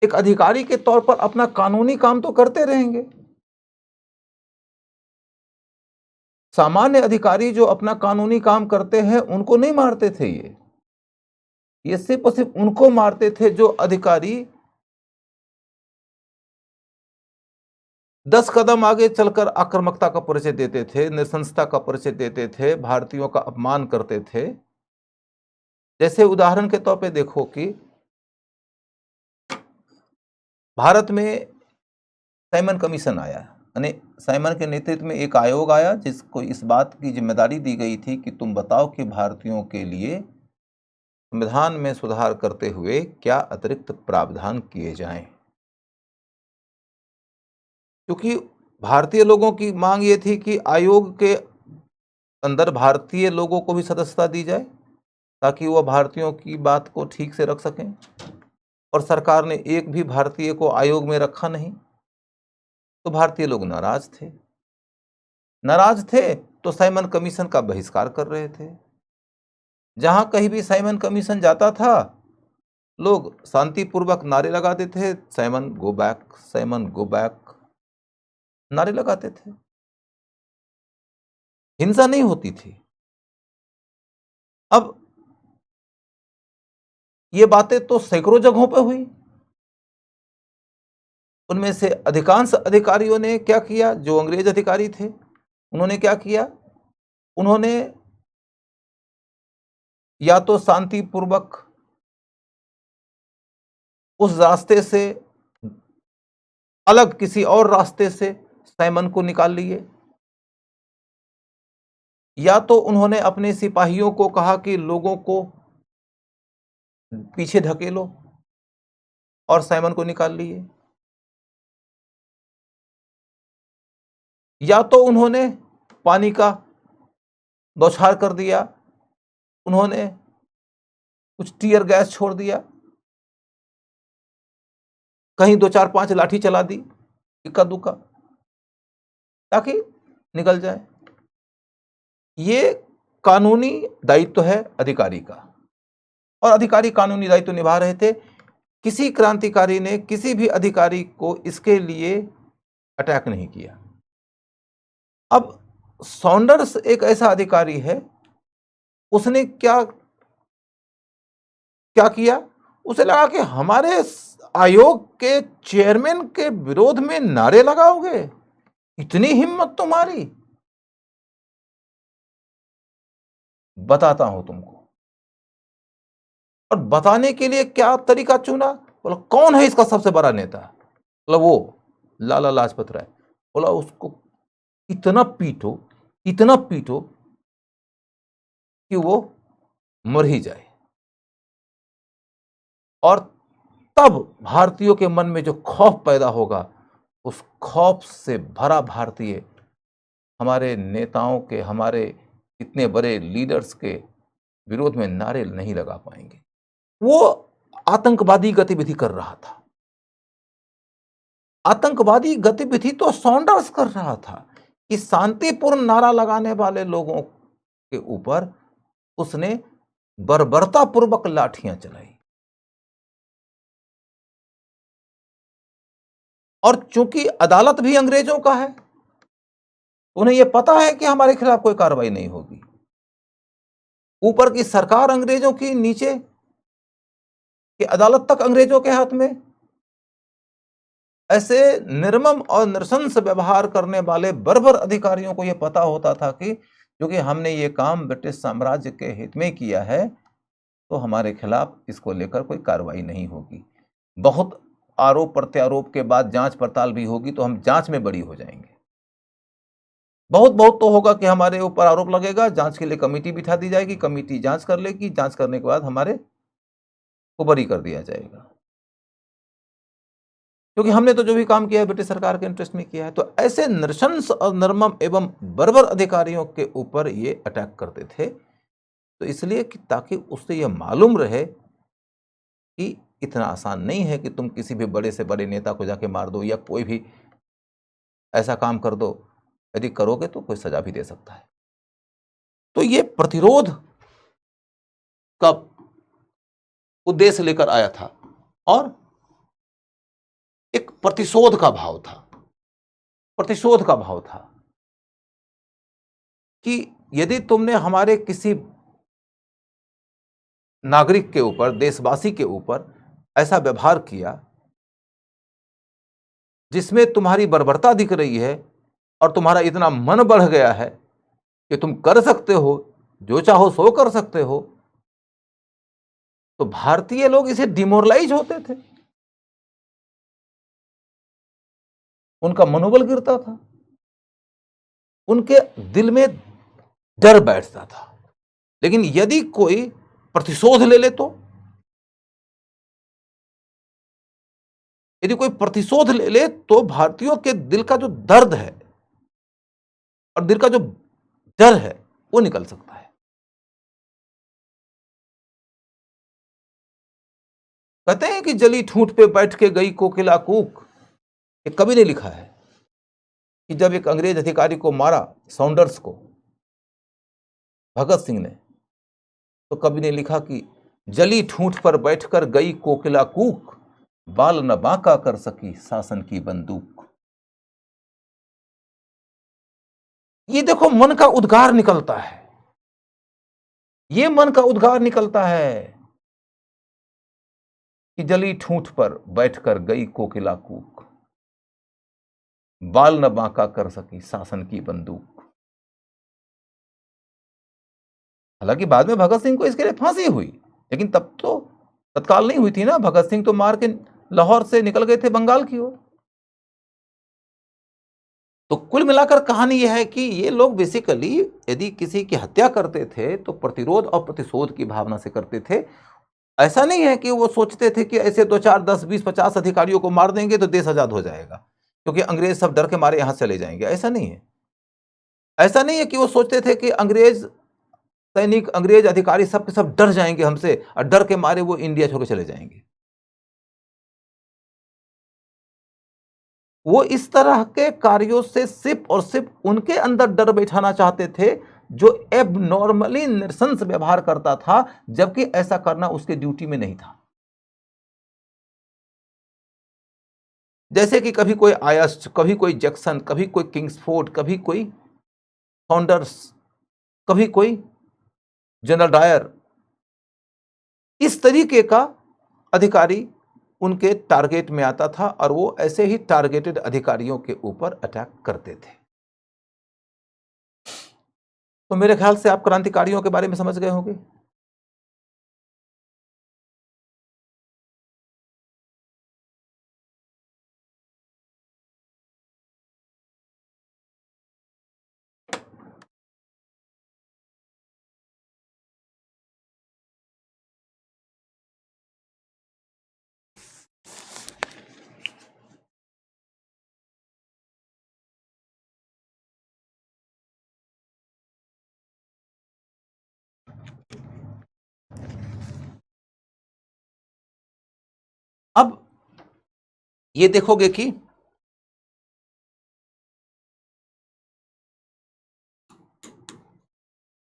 एक अधिकारी के तौर पर अपना कानूनी काम तो करते रहेंगे। सामान्य अधिकारी जो अपना कानूनी काम करते हैं उनको नहीं मारते थे, ये सिर्फ और सिर्फ उनको मारते थे जो अधिकारी 10 कदम आगे चलकर आक्रामकता का परिचय देते थे, नृशंसता का परिचय देते थे, भारतीयों का अपमान करते थे। जैसे उदाहरण के तौर पे देखो कि भारत में साइमन कमीशन आया, यानी साइमन के नेतृत्व में एक आयोग आया जिसको इस बात की जिम्मेदारी दी गई थी कि तुम बताओ कि भारतीयों के लिए संविधान में सुधार करते हुए क्या अतिरिक्त प्रावधान किए जाएं। क्योंकि भारतीय लोगों की मांग ये थी कि आयोग के अंदर भारतीय लोगों को भी सदस्यता दी जाए ताकि वह भारतीयों की बात को ठीक से रख सकें, और सरकार ने एक भी भारतीय को आयोग में रखा नहीं, तो भारतीय लोग नाराज थे तो साइमन कमीशन का बहिष्कार कर रहे थे। जहां कहीं भी साइमन कमीशन जाता था लोग शांतिपूर्वक नारे लगाते थे, साइमन गो बैक नारे लगाते थे, हिंसा नहीं होती थी। अब ये बातें तो सैकड़ों जगहों पर हुई। उनमें से अधिकांश अधिकारियों ने क्या किया, जो अंग्रेज अधिकारी थे उन्होंने क्या किया, उन्होंने या तो शांतिपूर्वक उस रास्ते से अलग किसी और रास्ते से साइमन को निकाल लिए, या तो उन्होंने अपने सिपाहियों को कहा कि लोगों को पीछे ढकेलो और साइमन को निकाल लिए, या तो उन्होंने पानी का बौछार कर दिया, उन्होंने कुछ टीयर गैस छोड़ दिया, कहीं 2-4-5 लाठी चला दी इक्का दुक्का ताकि निकल जाए। ये कानूनी दायित्व है अधिकारी का, और अधिकारी कानूनी दायित्व निभा रहे थे। किसी क्रांतिकारी ने किसी भी अधिकारी को इसके लिए अटैक नहीं किया। अब सॉन्डर्स एक ऐसा अधिकारी है, उसने क्या किया, उसे लगा कि हमारे आयोग के चेयरमैन के विरोध में नारे लगाओगे, इतनी हिम्मत तुम्हारी, बताता हूं तुमको। और बताने के लिए क्या तरीका चुना, बोला कौन है इसका सबसे बड़ा नेता, बोला वो लाला लाजपत राय। बोला उसको इतना पीटो कि वो मर ही जाए। और तब भारतीयों के मन में जो खौफ पैदा होगा, उस खौफ से भरा भारतीय हमारे नेताओं के, हमारे इतने बड़े लीडर्स के विरोध में नारे नहीं लगा पाएंगे। वो आतंकवादी गतिविधि कर रहा था। आतंकवादी गतिविधि तो सॉन्डर्स कर रहा था कि शांतिपूर्ण नारा लगाने वाले लोगों के ऊपर उसने बर्बरतापूर्वक लाठियां चलाई। और चूंकि अदालत भी अंग्रेजों का है, उन्हें यह पता है कि हमारे खिलाफ कोई कार्रवाई नहीं होगी। ऊपर की सरकार अंग्रेजों की, नीचे की अदालत तक अंग्रेजों के हाथ में। ऐसे निर्मम और नृशंस व्यवहार करने वाले बर्बर अधिकारियों को यह पता होता था कि क्योंकि हमने ये काम ब्रिटिश साम्राज्य के हित में किया है, तो हमारे खिलाफ इसको लेकर कोई कार्रवाई नहीं होगी। बहुत आरोप प्रत्यारोप के बाद जांच पड़ताल भी होगी तो हम जांच में बरी हो जाएंगे। बहुत बहुत तो होगा कि हमारे ऊपर आरोप लगेगा, जांच के लिए कमेटी बिठा दी जाएगी, कमेटी जांच कर लेगी, जांच करने के बाद हमारे को बरी कर दिया जाएगा, क्योंकि हमने तो जो भी काम किया है ब्रिटिश सरकार के इंटरेस्ट में किया है। तो ऐसे नृशंस और निर्मम एवं बर्बर अधिकारियों के ऊपर ये अटैक करते थे, तो इसलिए कि ताकि उससे यह मालूम रहे कि इतना आसान नहीं है कि तुम किसी भी बड़े से बड़े नेता को जाके मार दो या कोई भी ऐसा काम कर दो, यदि करोगे तो कोई सजा भी दे सकता है। तो ये प्रतिरोध का उद्देश्य लेकर आया था और एक प्रतिशोध का भाव था। प्रतिशोध का भाव था कि यदि तुमने हमारे किसी नागरिक के ऊपर, देशवासी के ऊपर ऐसा व्यवहार किया जिसमें तुम्हारी बर्बरता दिख रही है और तुम्हारा इतना मन बढ़ गया है कि तुम कर सकते हो, जो चाहो सो कर सकते हो, तो भारतीय लोग इसे डिमोरलाइज होते थे, उनका मनोबल गिरता था, उनके दिल में डर बैठता था। लेकिन यदि कोई प्रतिशोध ले ले तो, यदि कोई प्रतिशोध ले ले तो भारतीयों के दिल का जो दर्द है और दिल का जो डर है वो निकल सकता है। कहते हैं कि जली ठूंठ पे बैठ के गई कोकिला कूक, ये कभी नहीं लिखा है कि जब एक अंग्रेज अधिकारी को मारा, सॉन्डर्स को, भगत सिंह ने, तो कभी नहीं लिखा कि जली ठूंठ पर बैठकर गई कोकिला कूक, बाल न बांका कर सकी शासन की बंदूक। ये देखो मन का उद्गार निकलता है, ये मन का उद्गार निकलता है कि जली ठूंठ पर बैठकर गई कोकिला कूक, बाल न बांका कर सकी शासन की बंदूक। हालांकि बाद में भगत सिंह को इसके लिए फांसी हुई, लेकिन तब तो तत्काल नहीं हुई थी ना। भगत सिंह तो मार के लाहौर से निकल गए थे बंगाल की ओर। तो कुल मिलाकर कहानी यह है कि ये लोग बेसिकली यदि किसी की हत्या करते थे तो प्रतिरोध और प्रतिशोध की भावना से करते थे। ऐसा नहीं है कि वो सोचते थे कि ऐसे 2 4 10 20 50 अधिकारियों को मार देंगे तो देश आजाद हो जाएगा, क्योंकि अंग्रेज सब डर के मारे यहां चले जाएंगे। ऐसा नहीं है। ऐसा नहीं है कि वो सोचते थे कि अंग्रेज सैनिक, अंग्रेज अधिकारी सब के सब डर जाएंगे हमसे और डर के मारे वो इंडिया छोड़ के चले जाएंगे। वो इस तरह के कार्यों से सिर्फ और सिर्फ उनके अंदर डर बैठाना चाहते थे जो एबनॉर्मली नृशंस व्यवहार करता था, जबकि ऐसा करना उसके ड्यूटी में नहीं था। जैसे कि कभी कोई आयस्ट, कभी कोई जैक्सन, कभी कोई किंग्सफोर्ड, कभी कोई सॉन्डर्स, कभी कोई जनरल डायर, इस तरीके का अधिकारी उनके टारगेट में आता था और वो ऐसे ही टारगेटेड अधिकारियों के ऊपर अटैक करते थे। तो मेरे ख्याल से आप क्रांतिकारियों के बारे में समझ गए होंगे। अब ये देखोगे कि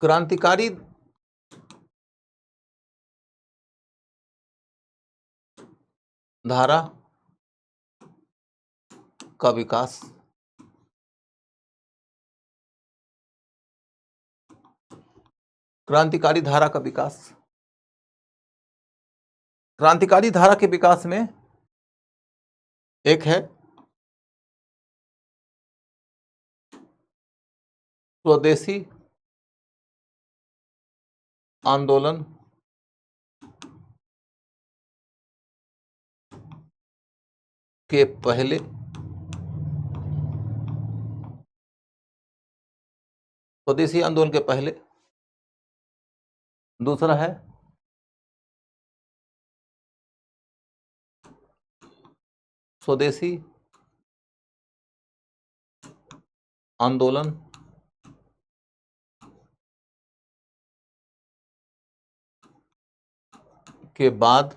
क्रांतिकारी धारा का विकास, क्रांतिकारी धारा का विकास, क्रांतिकारी धारा के विकास में एक है स्वदेशी आंदोलन के पहले, स्वदेशी आंदोलन के पहले। दूसरा है स्वदेशी आंदोलन के बाद,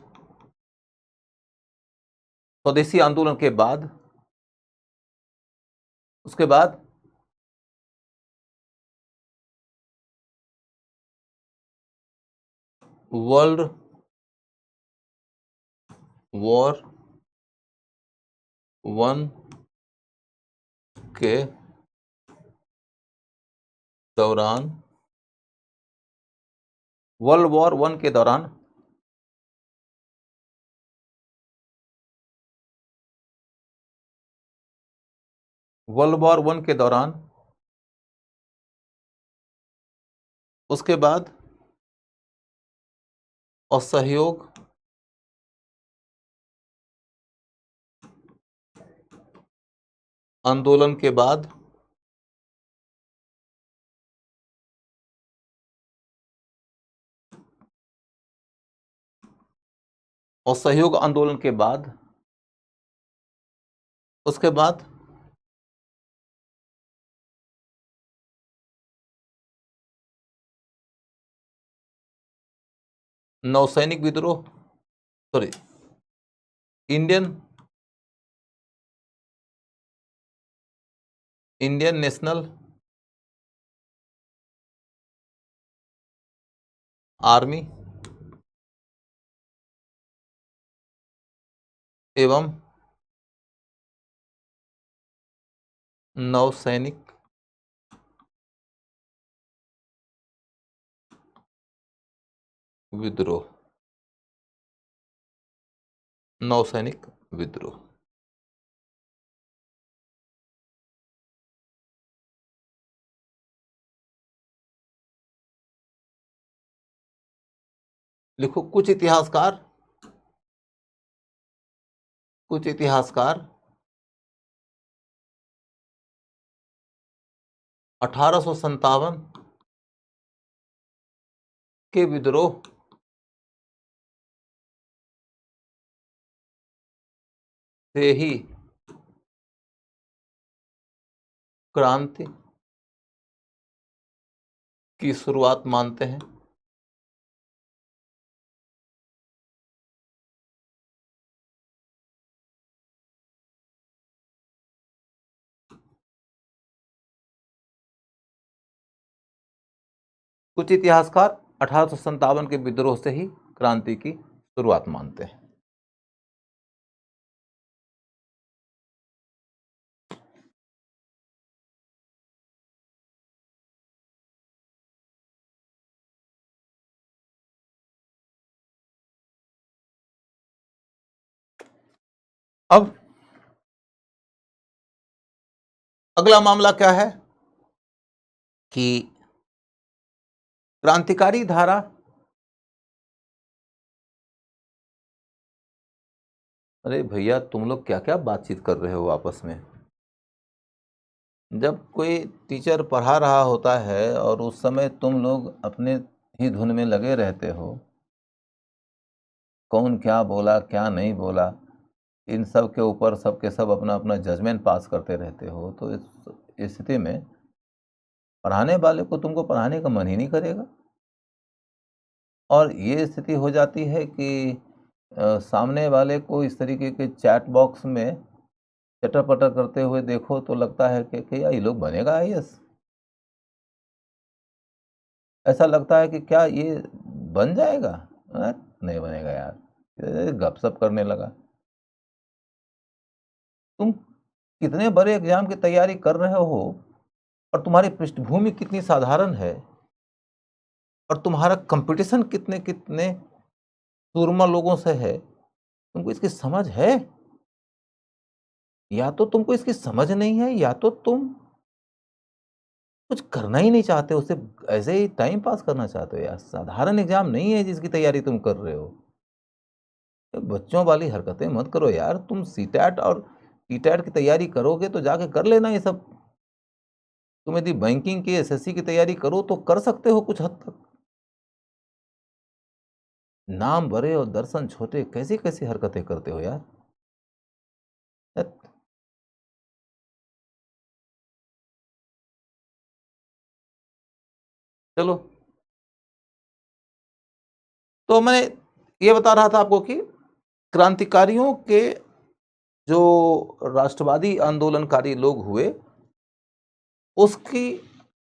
स्वदेशी आंदोलन के बाद, उसके बाद वर्ल्ड वॉर वन के दौरान, वर्ल्ड वॉर वन के दौरान वर्ल्ड वॉर वन के दौरान, उसके बाद असहयोग आंदोलन के बाद, असहयोग आंदोलन के बाद, उसके बाद नौसैनिक विद्रोह, सॉरी, इंडियन नेशनल आर्मी एवं नौसैनिक विद्रोह, नौसैनिक विद्रोह। लिखो, कुछ इतिहासकार 1857 के विद्रोह से ही क्रांति की शुरुआत मानते हैं। कुछ इतिहासकार 1857 के विद्रोह से ही क्रांति की शुरुआत मानते हैं। अब अगला मामला क्या है कि क्रांतिकारी धारा अरे भैया, तुम लोग क्या क्या बातचीत कर रहे हो आपस में? जब कोई टीचर पढ़ा रहा होता है और उस समय तुम लोग अपने ही धुन में लगे रहते हो, कौन क्या बोला क्या नहीं बोला, इन सब के ऊपर सबके सब अपना अपना जजमेंट पास करते रहते हो, तो इस स्थिति में पढ़ाने वाले को तुमको पढ़ाने का मन ही नहीं करेगा। और ये स्थिति हो जाती है कि सामने वाले को इस तरीके के चैट बॉक्स में चटर पटर करते हुए देखो तो लगता है कि यार ये लोग बनेगा आईएएस। ऐसा लगता है कि क्या ये बन जाएगा। नहीं बनेगा यार, गपशप करने लगा। तुम कितने बड़े एग्जाम की तैयारी कर रहे हो और तुम्हारी पृष्ठभूमि कितनी साधारण है और तुम्हारा कंपटीशन कितने कितने सूरमा लोगों से है, तुमको इसकी समझ है? या तो तुमको इसकी समझ नहीं है या तो तुम कुछ करना ही नहीं चाहते हो, सिर्फ ऐसे ही टाइम पास करना चाहते हो। यार साधारण एग्जाम नहीं है जिसकी तैयारी तुम कर रहे हो। बच्चों वाली हरकतें मत करो यार। तुम सीटैट और टीटैट की तैयारी करोगे तो जाके कर लेना ये सब। तुम यदि बैंकिंग की एसएससी की तैयारी करो तो कर सकते हो कुछ हद तक। नाम बड़े और दर्शन छोटे, कैसी कैसी हरकतें करते हो यार। चलो, तो मैं ये बता रहा था आपको कि क्रांतिकारियों के जो राष्ट्रवादी आंदोलनकारी लोग हुए उसकी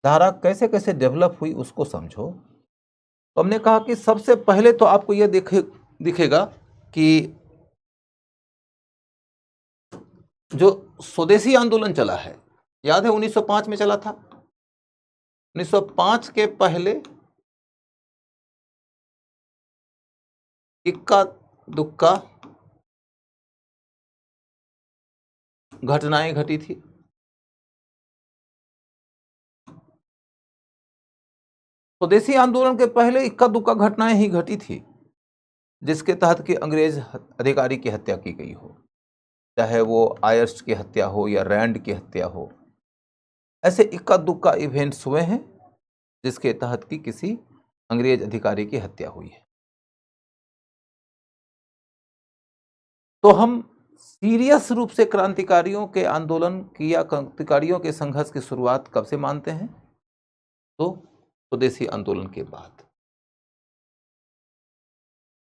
धारा कैसे कैसे डेवलप हुई उसको समझो। तो हमने कहा कि सबसे पहले तो आपको यह दिखेगा कि जो स्वदेशी आंदोलन चला है, याद है 1905 में चला था। 1905 के पहले इक्का दुक्का घटनाएं घटी थी। स्वदेशी आंदोलन के पहले इक्का दुक्का घटनाएं ही घटी थी जिसके तहत कि अंग्रेज अधिकारी की हत्या की गई हो, चाहे वो आयर्स की हत्या हो या रैंड की हत्या हो। ऐसे इक्का दुक्का इवेंट्स हुए हैं जिसके तहत कि किसी अंग्रेज अधिकारी की हत्या हुई है। तो हम सीरियस रूप से क्रांतिकारियों के आंदोलन की या क्रांतिकारियों के संघर्ष की शुरुआत कब से मानते हैं? तो स्वदेशी आंदोलन के बाद।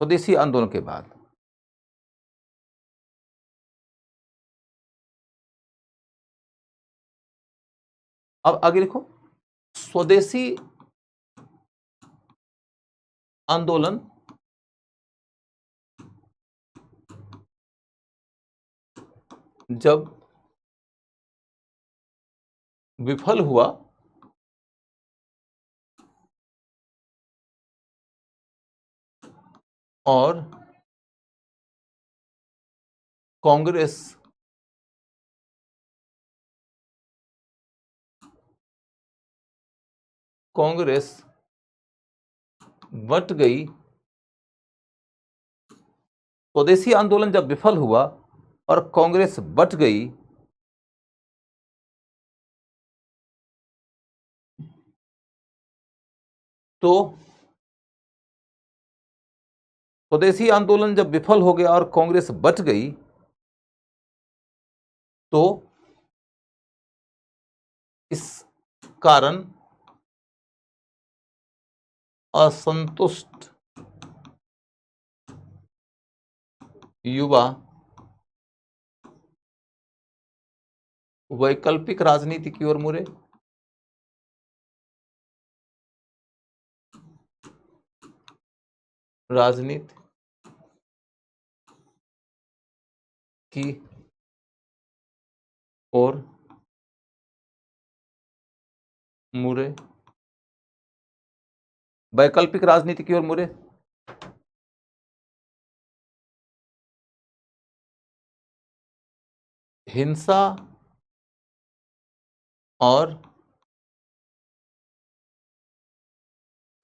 स्वदेशी आंदोलन के बाद अब आगे देखो, स्वदेशी आंदोलन जब विफल हुआ और कांग्रेस बट गई। स्वदेशी आंदोलन जब विफल हुआ और कांग्रेस बट गई तो स्वदेशी आंदोलन जब विफल हो गया और कांग्रेस बट गई तो इस कारण असंतुष्ट युवा वैकल्पिक राजनीति की ओर मुड़े। राजनीति की ओर मुड़े, वैकल्पिक राजनीति की ओर मुड़े। हिंसा और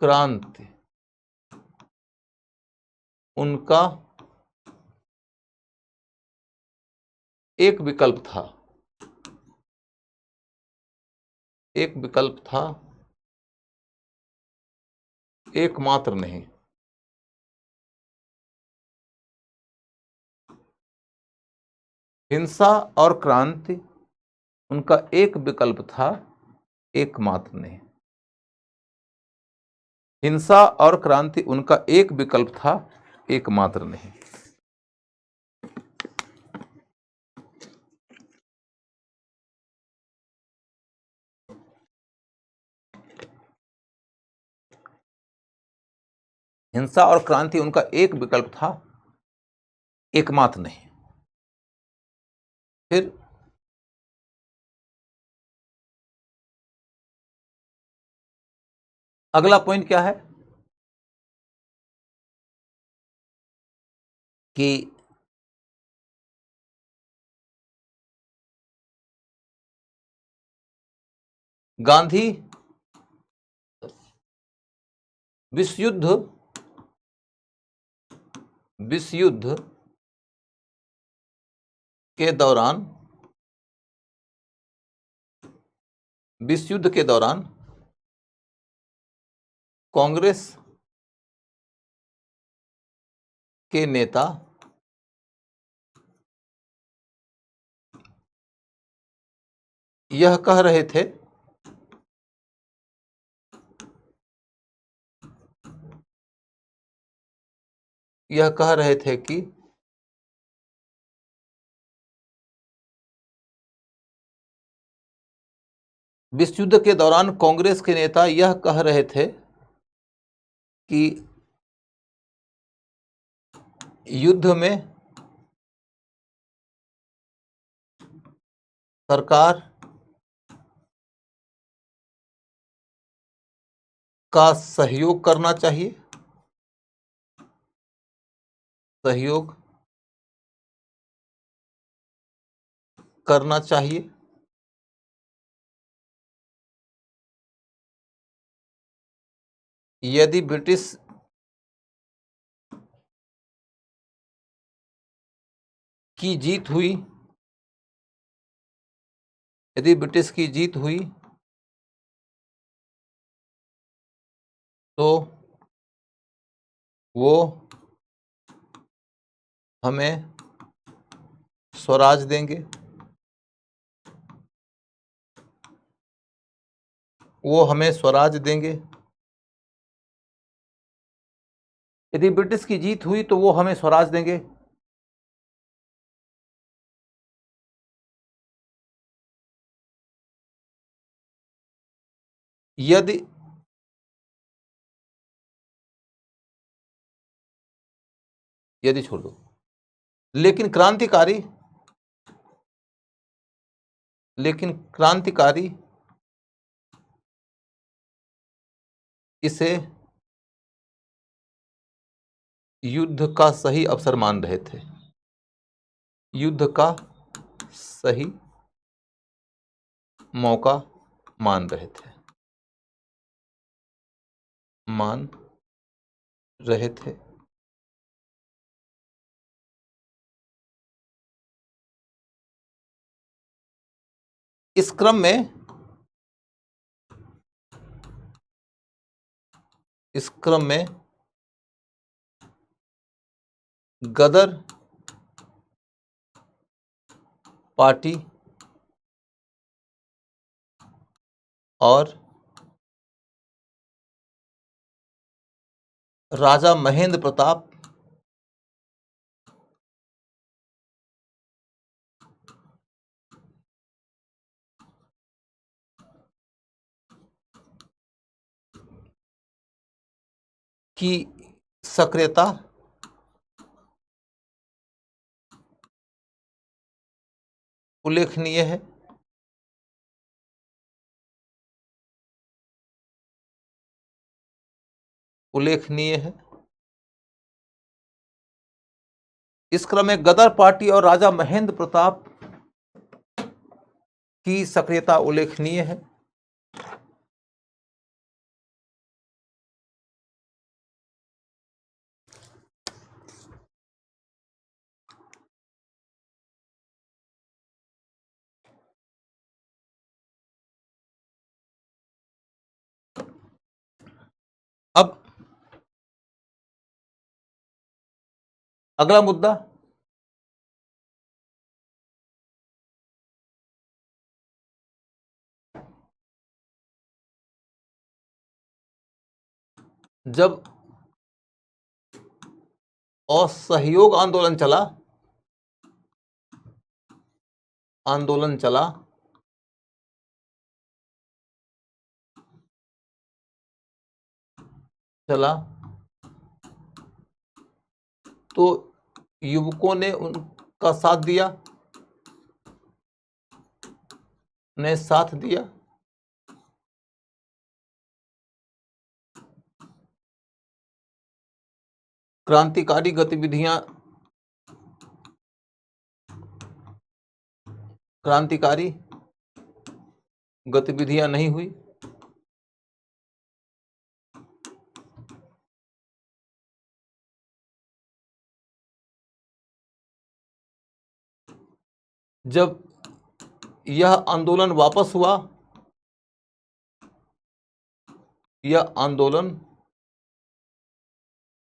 क्रांति उनका एक विकल्प था, एक विकल्प था, एकमात्र नहीं। हिंसा और क्रांति उनका एक विकल्प था, एकमात्र नहीं। हिंसा और क्रांति उनका एक विकल्प था, एकमात्र नहीं। हिंसा और क्रांति उनका एक विकल्प था, एकमात्र नहीं। फिर अगला पॉइंट क्या है कि गांधी विश्व युद्ध के दौरान कांग्रेस के नेता यह कह रहे थे कि विश्व युद्ध के दौरान कांग्रेस के नेता यह कह रहे थे कि युद्ध में सरकार का सहयोग करना चाहिए, यदि ब्रिटिश की जीत हुई तो वो हमें स्वराज देंगे, यदि ब्रिटिश की जीत हुई तो वो हमें स्वराज देंगे। यदि छोड़ दो, लेकिन क्रांतिकारी इसे युद्ध का सही अवसर मान रहे थे, युद्ध का सही मौका मान रहे थे। इस क्रम में गदर पार्टी और राजा महेंद्र प्रताप की सक्रियता उल्लेखनीय है। इस क्रम में गदर पार्टी और राजा महेंद्र प्रताप की सक्रियता उल्लेखनीय है। अब अगला मुद्दा जब असहयोग आंदोलन चला, आंदोलन चला, चला तो युवकों ने उनका साथ दिया, ने साथ दिया। क्रांतिकारी गतिविधियां, क्रांतिकारी गतिविधियां नहीं हुई। जब यह आंदोलन वापस हुआ, यह आंदोलन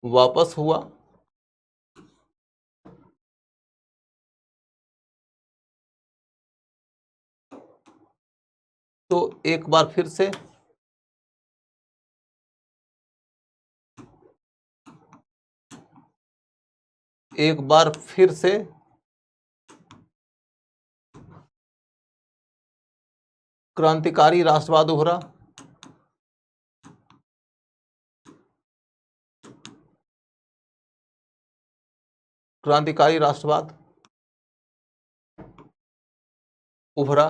वापस हुआ तो एक बार फिर से क्रांतिकारी राष्ट्रवाद उभरा, क्रांतिकारी राष्ट्रवाद उभरा।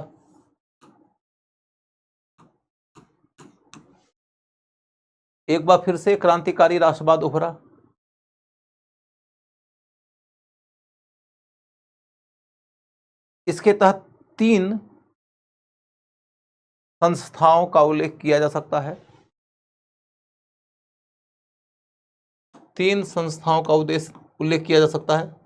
एक बार फिर से क्रांतिकारी राष्ट्रवाद उभरा। इसके तहत 3 संस्थाओं का उल्लेख किया जा सकता है। 3 संस्थाओं का उल्लेख किया जा सकता है।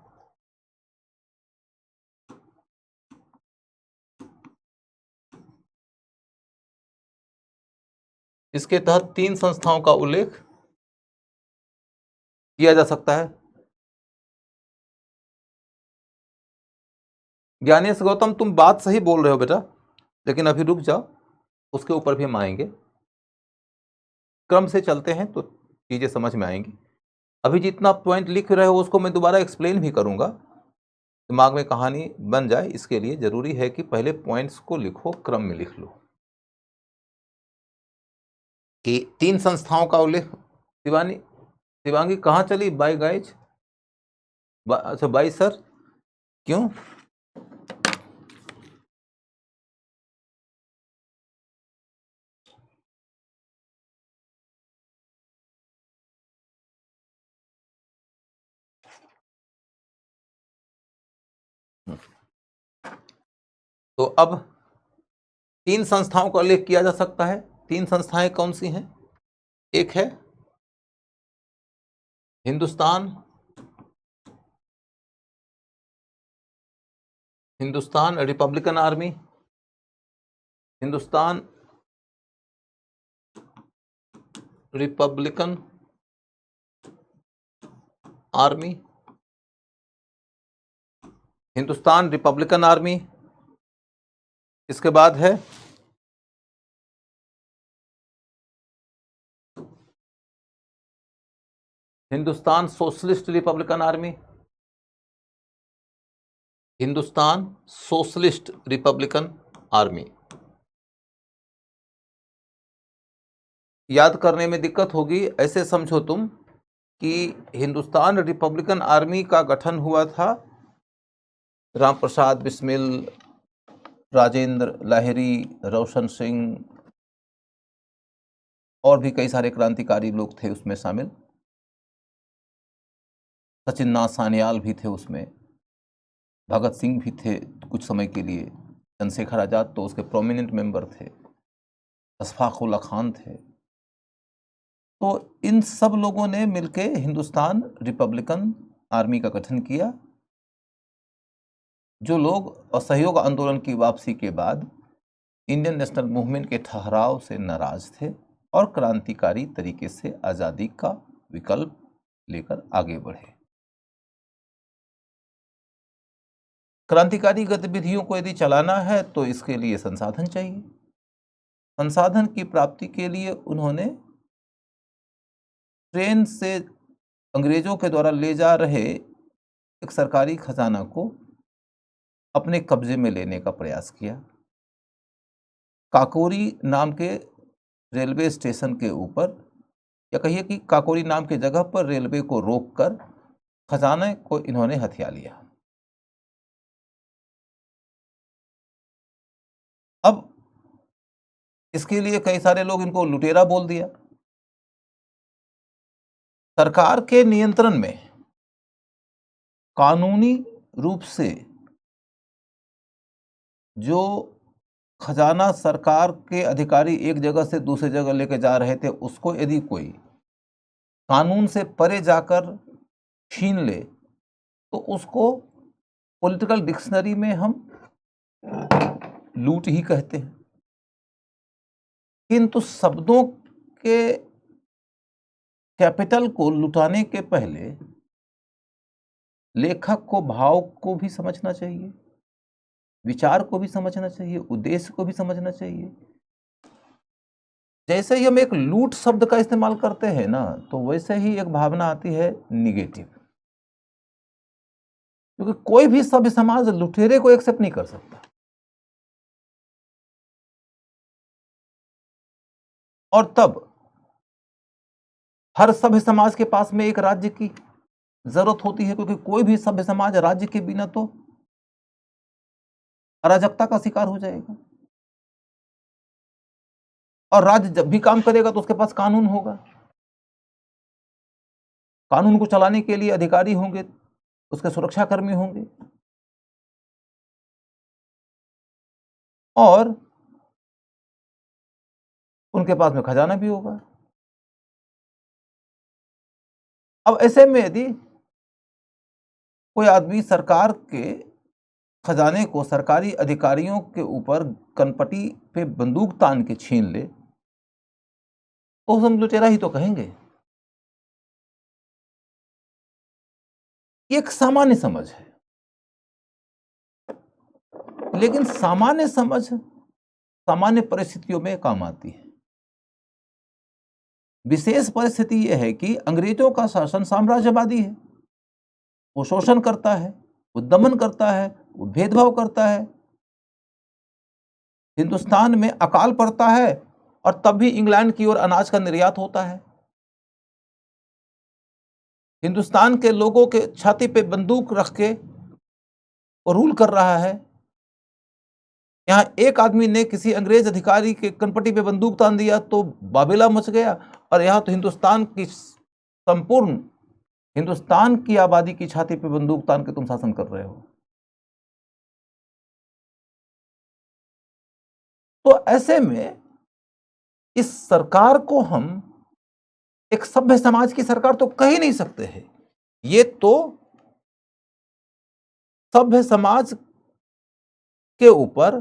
इसके तहत 3 संस्थाओं का उल्लेख किया जा सकता है। ज्ञानेश गौतम, तुम बात सही बोल रहे हो बेटा, लेकिन अभी रुक जाओ, उसके ऊपर भी हम आएंगे। क्रम से चलते हैं तो चीजें समझ में आएंगी। अभी जितना पॉइंट लिख रहे हो उसको मैं दोबारा एक्सप्लेन भी करूंगा, दिमाग में कहानी बन जाए। इसके लिए जरूरी है कि पहले पॉइंट्स को लिखो, क्रम में लिख लो। कि 3 संस्थाओं का उल्लेख, शिवांगी कहाँ चली? बाय गाइज, अच्छा बाय सर, क्यों? तो अब 3 संस्थाओं का उल्लेख किया जा सकता है। 3 संस्थाएं कौन सी हैं? एक है Hindustan Republican army, Hindustan Republican army, Hindustan Republican army. इसके बाद है Hindustan socialist Republican army, Hindustan socialist Republican army. याद करने में दिक्कत होगी, ऐसे समझो तुम कि हिंदुस्तान रिपब्लिकन आर्मी का गठन हुआ था राम प्रसाद बिस्मिल, राजेंद्र लाहिरी, रोशन सिंह और भी कई सारे क्रांतिकारी लोग थे उसमें शामिल। सचिन नाथ सान्याल भी थे उसमें, भगत सिंह भी थे कुछ समय के लिए, चंद्रशेखर आजाद तो उसके प्रोमिनेंट मेंबर थे, अशफाक उल्ला खान थे। तो इन सब लोगों ने मिलके हिंदुस्तान रिपब्लिकन आर्मी का गठन किया। जो लोग असहयोग आंदोलन की वापसी के बाद इंडियन नेशनल मूवमेंट के ठहराव से नाराज थे और क्रांतिकारी तरीके से आज़ादी का विकल्प लेकर आगे बढ़े। क्रांतिकारी गतिविधियों को यदि चलाना है तो इसके लिए संसाधन चाहिए। संसाधन की प्राप्ति के लिए उन्होंने ट्रेन से अंग्रेजों के द्वारा ले जा रहे एक सरकारी खजाना को अपने कब्जे में लेने का प्रयास किया। काकोरी नाम के रेलवे स्टेशन के ऊपर, या कहिए कि काकोरी नाम की जगह पर रेलवे को रोककर खजाने को इन्होंने हथिया लिया। अब इसके लिए कई सारे लोग इनको लुटेरा बोल दिया। सरकार के नियंत्रण में कानूनी रूप से जो खजाना सरकार के अधिकारी एक जगह से दूसरी जगह लेके जा रहे थे, उसको यदि कोई कानून से परे जाकर छीन ले तो उसको पॉलिटिकल डिक्शनरी में हम लूट ही कहते हैं। किंतु शब्दों के कैपिटल को लुटाने के पहले लेखक को भाव को भी समझना चाहिए, विचार को भी समझना चाहिए, उद्देश्य को भी समझना चाहिए। जैसे ही हम एक लूट शब्द का इस्तेमाल करते हैं ना, तो वैसे ही एक भावना आती है निगेटिव, क्योंकि कोई भी सभ्य समाज लुटेरे को एक्सेप्ट नहीं कर सकता। और तब हर सभ्य समाज के पास में एक राज्य की जरूरत होती है, क्योंकि कोई भी सभ्य समाज राज्य के बिना तो अराजकता का शिकार हो जाएगा। और राज्य जब भी काम करेगा तो उसके पास कानून होगा, कानून को चलाने के लिए अधिकारी होंगे, उसके सुरक्षाकर्मी होंगे, और उनके पास में खजाना भी होगा। अब ऐसे में यदि कोई आदमी सरकार के खजाने को सरकारी अधिकारियों के ऊपर कनपटी पे बंदूक तान के छीन ले तो हम लुटेरा ही तो कहेंगे। ये एक सामान्य समझ है, लेकिन सामान्य समझ सामान्य परिस्थितियों में काम आती है। विशेष परिस्थिति यह है कि अंग्रेजों का शासन साम्राज्यवादी है, वो शोषण करता है, वो दमन करता है, वो भेदभाव करता है। हिंदुस्तान में अकाल पड़ता है और तब भी इंग्लैंड की ओर अनाज का निर्यात होता है। हिंदुस्तान के लोगों के छाती पे बंदूक रख के वो रूल कर रहा है। यहां एक आदमी ने किसी अंग्रेज अधिकारी के कनपटी पे बंदूक तान दिया तो बाबेला मच गया, और यहां तो हिंदुस्तान की संपूर्ण हिंदुस्तान की आबादी की छाती पे बंदूक तान के तुम शासन कर रहे हो। तो ऐसे में इस सरकार को हम एक सभ्य समाज की सरकार तो कह ही नहीं सकते हैं। ये तो सभ्य समाज के ऊपर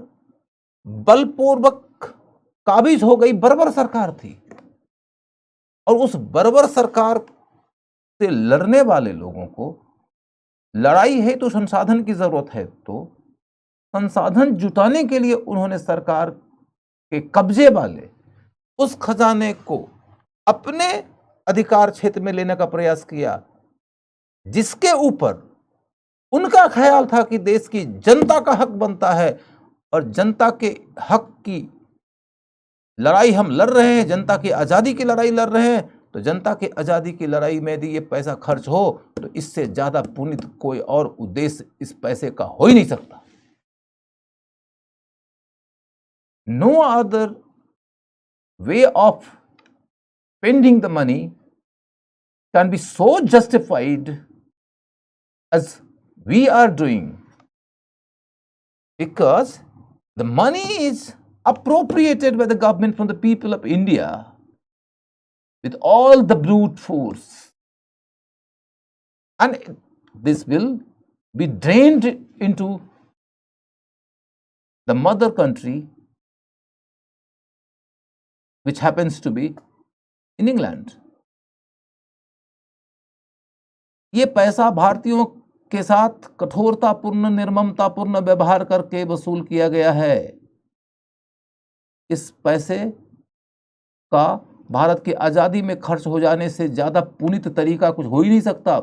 बलपूर्वक काबिज हो गई बर्बर सरकार थी, और उस बर्बर सरकार से लड़ने वाले लोगों को लड़ाई है तो संसाधन की जरूरत है, तो संसाधन जुटाने के लिए उन्होंने सरकार के कब्जे वाले उस खजाने को अपने अधिकार क्षेत्र में लेने का प्रयास किया, जिसके ऊपर उनका ख्याल था कि देश की जनता का हक बनता है, और जनता के हक की लड़ाई हम लड़ रहे हैं, जनता की आजादी की लड़ाई लड़ रहे हैं। तो जनता की आजादी की लड़ाई में यदि ये पैसा खर्च हो तो इससे ज्यादा पुनीत कोई और उद्देश्य इस पैसे का हो ही नहीं सकता। No other way of spending the money can be so justified as we are doing, because the money is appropriated by the government from the people of India with all the brute force, and this will be drained into the mother country, which happens to be in England. ये पैसा भारतीयों के साथ कठोरतापूर्ण निर्ममतापूर्ण व्यवहार करके वसूल किया गया है। इस पैसे का भारत की आज़ादी में खर्च हो जाने से ज़्यादा पुनीत तरीका कुछ हो ही नहीं सकता,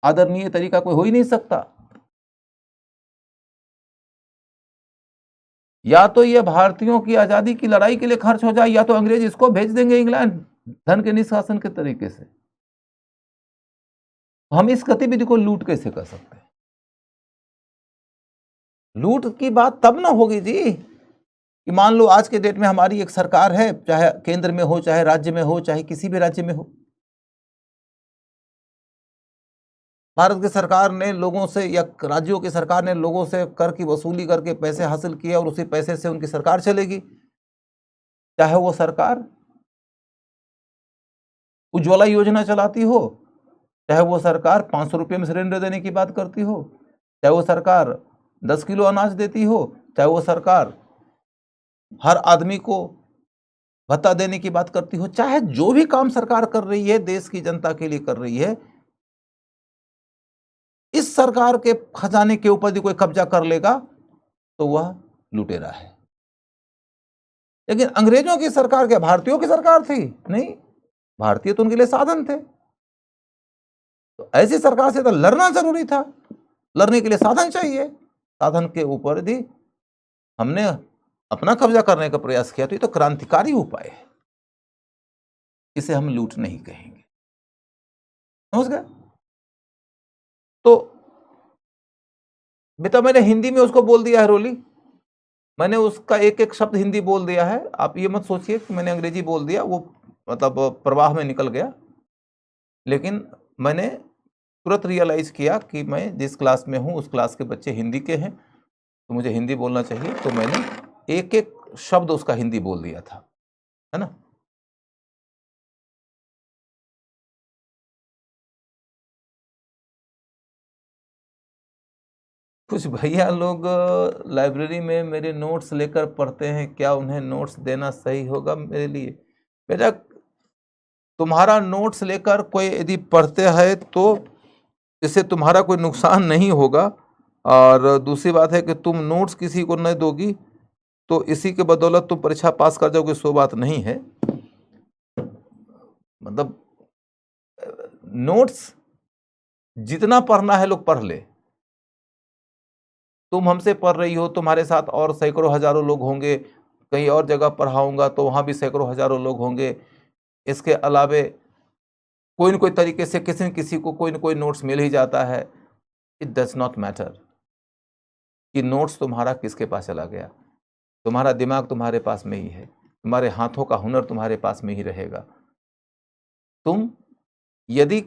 आदरणीय तरीका कोई हो ही नहीं सकता। या तो ये भारतीयों की आज़ादी की लड़ाई के लिए खर्च हो जाए, या तो अंग्रेज इसको भेज देंगे इंग्लैंड धन के निष्कासन के तरीके से। हम इस गतिविधि को लूट कैसे कर सकते हैं? लूट की बात तब ना होगी जी कि मान लो आज के डेट में हमारी एक सरकार है, चाहे केंद्र में हो, चाहे राज्य में हो, चाहे किसी भी राज्य में हो, भारत की सरकार ने लोगों से या राज्यों की सरकार ने लोगों से कर की वसूली करके पैसे हासिल किए और उसी पैसे से उनकी सरकार चलेगी। चाहे वो सरकार उज्ज्वला योजना चलाती हो, चाहे वो सरकार 500 रुपये में सिलेंडर देने की बात करती हो, चाहे वो सरकार 10 किलो अनाज देती हो, चाहे वो सरकार हर आदमी को भत्ता देने की बात करती हो, चाहे जो भी काम सरकार कर रही है देश की जनता के लिए कर रही है, इस सरकार के खजाने के ऊपर यदि कोई कब्जा कर लेगा तो वह लुटेरा है। लेकिन अंग्रेजों की सरकार क्या भारतीयों की सरकार थी? नहीं, भारतीय तो उनके लिए साधन थे। तो ऐसी सरकार से तो लड़ना जरूरी था, लड़ने के लिए साधन चाहिए, साधन के ऊपर यदि हमने अपना कब्जा करने का प्रयास किया तो ये तो क्रांतिकारी उपाय है, इसे हम लूट नहीं कहेंगे। समझ गए? तो बेटा मैंने हिंदी में उसको बोल दिया है रोली, मैंने उसका एक एक शब्द हिंदी बोल दिया है। आप ये मत सोचिए कि मैंने अंग्रेजी बोल दिया, वो मतलब प्रवाह में निकल गया। लेकिन मैंने तुरंत रियलाइज किया कि मैं जिस क्लास में हूँ उस क्लास के बच्चे हिंदी के हैं, तो मुझे हिंदी बोलना चाहिए, तो मैंने एक एक शब्द उसका हिंदी बोल दिया था, है ना। कुछ भैया लोग लाइब्रेरी में मेरे नोट्स लेकर पढ़ते हैं, क्या उन्हें नोट्स देना सही होगा मेरे लिए? बेटा तुम्हारा नोट्स लेकर कोई यदि पढ़ते हैं तो इससे तुम्हारा कोई नुकसान नहीं होगा, और दूसरी बात है कि तुम नोट्स किसी को न दोगी तो इसी के बदौलत तुम परीक्षा पास कर जाओगे, सो बात नहीं है। मतलब नोट्स जितना पढ़ना है लोग पढ़ ले। तुम हमसे पढ़ रही हो, तुम्हारे साथ और सैकड़ों हजारों लोग होंगे, कहीं और जगह पढ़ाऊंगा तो वहां भी सैकड़ों हजारों लोग होंगे। इसके अलावे कोई न कोई तरीके से किसी न किसी को कोई न कोई नोट्स मिल ही जाता है। इट डज नॉट मैटर कि नोट्स तुम्हारा किसके पास चला गया, तुम्हारा दिमाग तुम्हारे पास में ही है, तुम्हारे हाथों का हुनर तुम्हारे पास में ही रहेगा। तुम यदि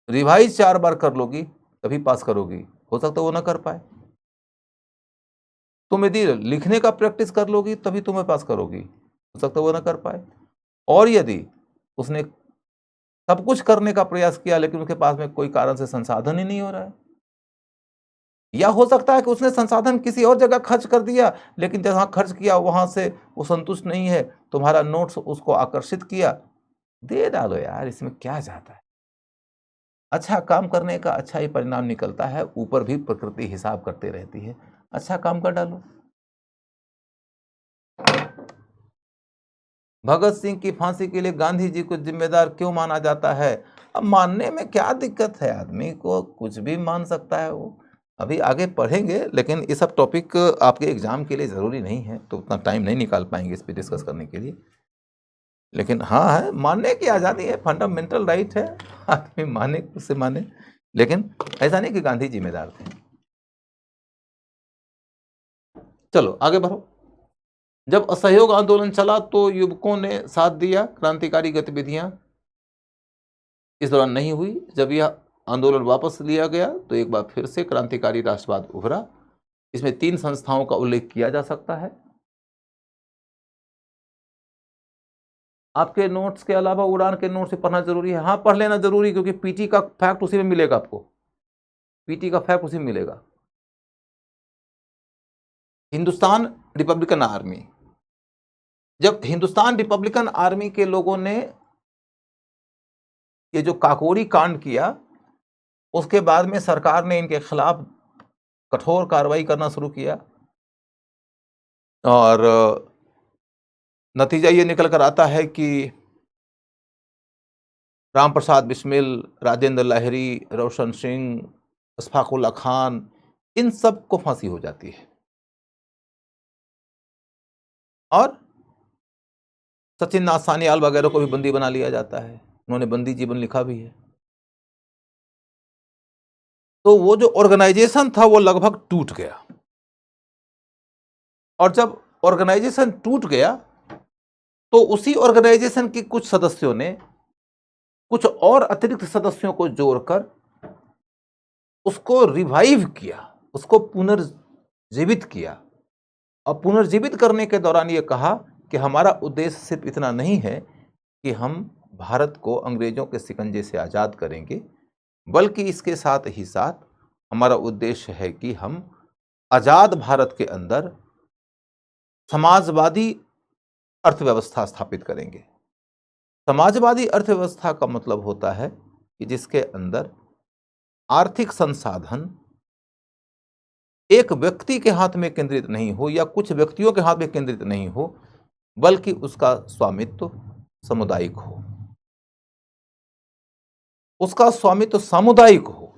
रिवाइज 4 बार कर लोगी तभी पास करोगी, हो सकता है वो ना कर पाए। तुम यदि लिखने का प्रैक्टिस कर लोगी तभी तुम्हें पास करोगी, हो सकता है वो ना कर पाए। और यदि उसने सब कुछ करने का प्रयास किया लेकिन उसके पास में कोई कारण से संसाधन ही नहीं हो रहा है, या हो सकता है कि उसने संसाधन किसी और जगह खर्च कर दिया लेकिन जहां खर्च किया वहां से वो संतुष्ट नहीं है, तुम्हारा नोट्स उसको आकर्षित किया, दे डालो यार, इसमें क्या जाता है। अच्छा काम करने का अच्छा ही परिणाम निकलता है, ऊपर भी प्रकृति हिसाब करते रहती है, अच्छा काम कर डालो। भगत सिंह की फांसी के लिए गांधी जी को जिम्मेदार क्यों माना जाता है? अब मानने में क्या दिक्कत है, आदमी को कुछ भी मान सकता है वो। अभी आगे पढ़ेंगे, लेकिन ये सब टॉपिक आपके एग्जाम के लिए ज़रूरी नहीं है, तो उतना टाइम नहीं निकाल पाएंगे इस पर डिस्कस करने के लिए। लेकिन हाँ है, मानने की आज़ादी है, फंडामेंटल राइट है, आदमी माने उससे माने, लेकिन ऐसा नहीं कि गांधी जिम्मेदार थे। चलो आगे बढ़ो। जब असहयोग आंदोलन चला तो युवकों ने साथ दिया, क्रांतिकारी गतिविधियां इस दौरान नहीं हुई। जब यह आंदोलन वापस लिया गया तो एक बार फिर से क्रांतिकारी राष्ट्रवाद उभरा। इसमें 3 संस्थाओं का उल्लेख किया जा सकता है। आपके नोट्स के अलावा उड़ान के नोट्स से पढ़ना जरूरी है, हाँ पढ़ लेना जरूरी, क्योंकि पीटी का फैक्ट उसी में मिलेगा, आपको पीटी का फैक्ट उसी में मिलेगा। हिंदुस्तान रिपब्लिकन आर्मी, जब हिंदुस्तान रिपब्लिकन आर्मी के लोगों ने ये जो काकोरी कांड किया, उसके बाद में सरकार ने इनके खिलाफ कठोर कार्रवाई करना शुरू किया, और नतीजा ये निकल कर आता है कि राम प्रसाद बिस्मिल, राजेंद्र लाहिरी, रोशन सिंह, अशफाकुल्ला खान, इन सब को फांसी हो जाती है और सचिन नाथ सान्याल वगैरह को भी बंदी बना लिया जाता है। उन्होंने बंदी जीवन लिखा भी है। तो वो जो ऑर्गेनाइजेशन था वो लगभग टूट गया, और जब ऑर्गेनाइजेशन टूट गया तो उसी ऑर्गेनाइजेशन के कुछ सदस्यों ने कुछ और अतिरिक्त सदस्यों को जोड़कर उसको रिवाइव किया, उसको पुनर्जीवित किया। और पुनर्जीवित करने के दौरान ये कहा कि हमारा उद्देश्य सिर्फ इतना नहीं है कि हम भारत को अंग्रेजों के शिकंजे से आज़ाद करेंगे, बल्कि इसके साथ ही साथ हमारा उद्देश्य है कि हम आज़ाद भारत के अंदर समाजवादी अर्थव्यवस्था स्थापित करेंगे। समाजवादी अर्थव्यवस्था का मतलब होता है कि जिसके अंदर आर्थिक संसाधन एक व्यक्ति के हाथ में केंद्रित नहीं हो या कुछ व्यक्तियों के हाथ में केंद्रित नहीं हो, बल्कि उसका स्वामित्व सामुदायिक हो, उसका स्वामित्व सामुदायिक हो,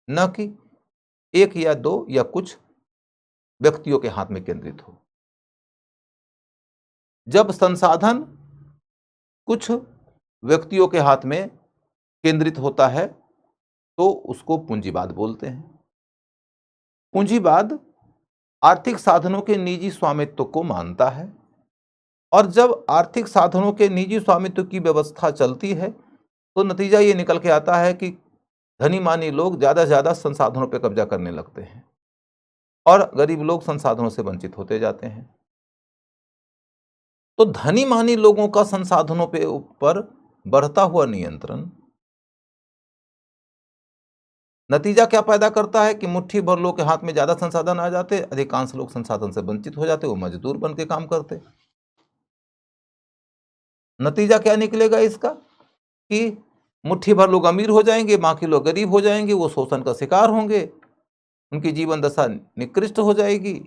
न कि एक या दो या कुछ व्यक्तियों के हाथ में केंद्रित हो। जब संसाधन कुछ व्यक्तियों के हाथ में केंद्रित होता है तो उसको पूंजीवाद बोलते हैं। पूंजीवाद आर्थिक साधनों के निजी स्वामित्व को मानता है, और जब आर्थिक साधनों के निजी स्वामित्व की व्यवस्था चलती है तो नतीजा ये निकल के आता है कि धनी मानी लोग ज़्यादा से ज़्यादा संसाधनों पर कब्जा करने लगते हैं और गरीब लोग संसाधनों से वंचित होते जाते हैं। तो धनी मानी लोगों का संसाधनों पे ऊपर बढ़ता हुआ नियंत्रण नतीजा क्या पैदा करता है कि मुट्ठी भर लोग के हाथ में ज्यादा संसाधन आ जाते, अधिकांश लोग संसाधन से वंचित हो जाते, वो मजदूर बन के काम करते। नतीजा क्या निकलेगा इसका कि मुट्ठी भर लोग अमीर हो जाएंगे, बाकी लोग गरीब हो जाएंगे, वो शोषण का शिकार होंगे, उनकी जीवन दशा निकृष्ट हो जाएगी।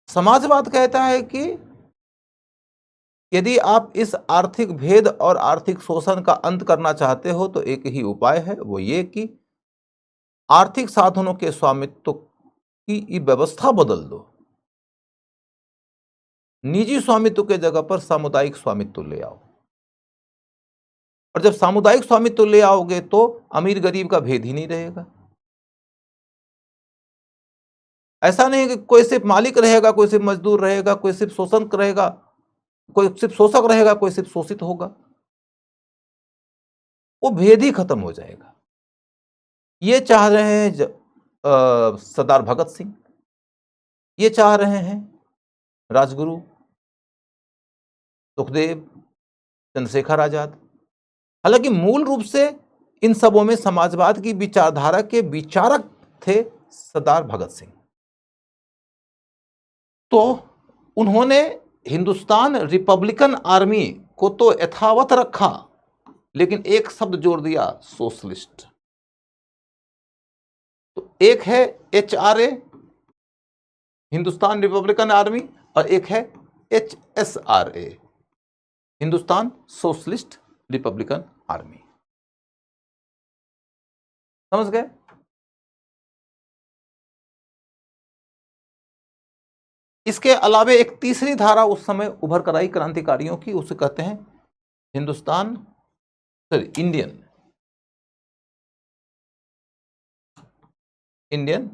समाजवाद कहता है कि यदि आप इस आर्थिक भेद और आर्थिक शोषण का अंत करना चाहते हो तो एक ही उपाय है, वो ये कि आर्थिक साधनों के स्वामित्व की व्यवस्था बदल दो, निजी स्वामित्व के जगह पर सामुदायिक स्वामित्व ले आओ। और जब सामुदायिक स्वामित्व ले आओगे तो अमीर गरीब का भेद ही नहीं रहेगा। ऐसा नहीं कि कोई सिर्फ मालिक रहेगा, कोई सिर्फ मजदूर रहेगा, कोई सिर्फ शोषण रहेगा, कोई सिर्फ शोषक रहेगा, कोई सिर्फ शोषित होगा। वो भेद ही खत्म हो जाएगा। ये चाह रहे हैं सरदार भगत सिंह, ये चाह रहे हैं राजगुरु, सुखदेव, चंद्रशेखर आजाद। हालांकि मूल रूप से इन सबों में समाजवाद की विचारधारा के विचारक थे सरदार भगत सिंह। तो उन्होंने हिंदुस्तान रिपब्लिकन आर्मी को तो यथावत रखा, लेकिन एक शब्द जोड़ दिया, सोशलिस्ट। तो एक है HRA, हिंदुस्तान रिपब्लिकन आर्मी, और एक है HSRA, Hindustan socialist Republican army. समझ गए? इसके अलावे एक तीसरी धारा उस समय उभर कर आई क्रांतिकारियों की, उसे कहते हैं Indian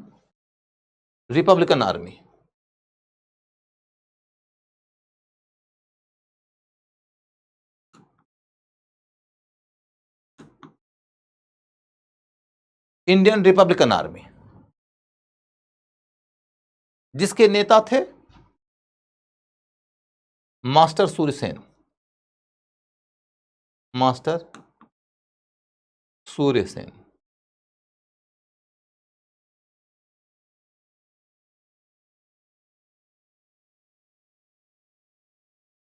Republican army. Indian Republican army, जिसके नेता थे मास्टर सूर्यसेन। मास्टर सूर्यसेन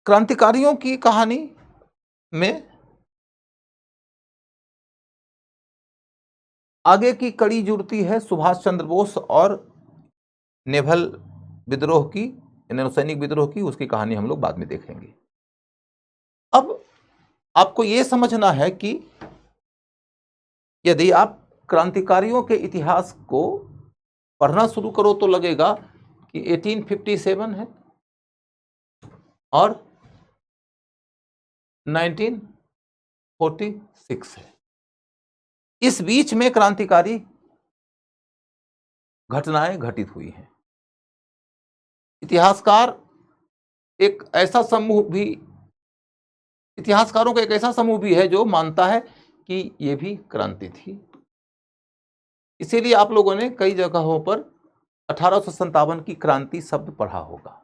क्रांतिकारियों की कहानी में आगे की कड़ी जुड़ती है सुभाष चंद्र बोस और नेवल विद्रोह की, नौसैनिक विद्रोह की, उसकी कहानी हम लोग बाद में देखेंगे। अब आपको यह समझना है कि यदि आप क्रांतिकारियों के इतिहास को पढ़ना शुरू करो तो लगेगा कि 1857 है और 1946 है। इस बीच में क्रांतिकारी घटनाएं घटित हुई हैं। इतिहासकारों का एक ऐसा समूह भी है जो मानता है कि यह भी क्रांति थी। इसीलिए आप लोगों ने कई जगहों पर 1857 की क्रांति शब्द पढ़ा होगा।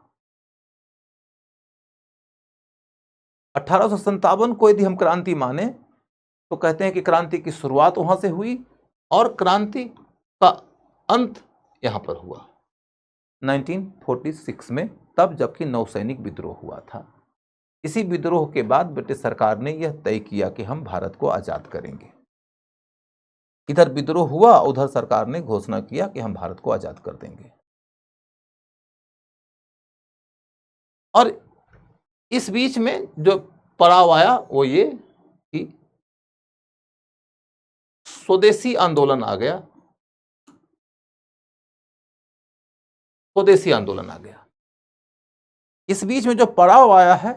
1857 को यदि हम क्रांति माने तो कहते हैं कि क्रांति की शुरुआत वहां से हुई और क्रांति का अंत यहां पर हुआ 1946 में, तब जबकि नौसैनिक विद्रोह हुआ था। इसी विद्रोह के बाद ब्रिटिश सरकार ने यह तय किया कि हम भारत को आजाद करेंगे। इधर विद्रोह हुआ, उधर सरकार ने घोषणा किया कि हम भारत को आजाद कर देंगे। और इस बीच में जो पड़ाव आया वो ये कि स्वदेशी आंदोलन आ गया। स्वदेशी आंदोलन आ गया। इस बीच में जो पड़ाव आया है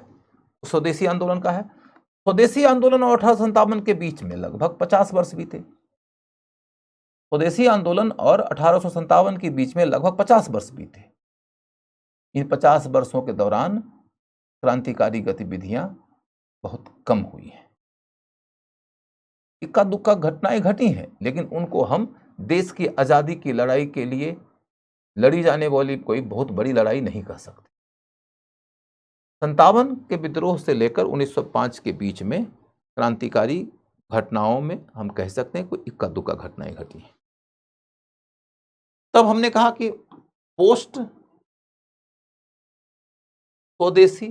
स्वदेशी आंदोलन का है। स्वदेशी आंदोलन और 1857 के बीच में लगभग 50 वर्ष बीते। स्वदेशी आंदोलन और 1857 के बीच में लगभग 50 वर्ष बीते। इन 50 वर्षों के दौरान क्रांतिकारी गतिविधियां बहुत कम हुई हैं। इक्का दुक्का घटनाएं घटी हैं, लेकिन उनको हम देश की आजादी की लड़ाई के लिए लड़ी जाने वाली कोई बहुत बड़ी लड़ाई नहीं कह सकते। 57 के विद्रोह से लेकर 1905 के बीच में क्रांतिकारी घटनाओं में हम कह सकते हैं कोई इक्का दुक्का घटनाएं घटी हैं। तब हमने कहा कि पोस्ट स्वदेशी,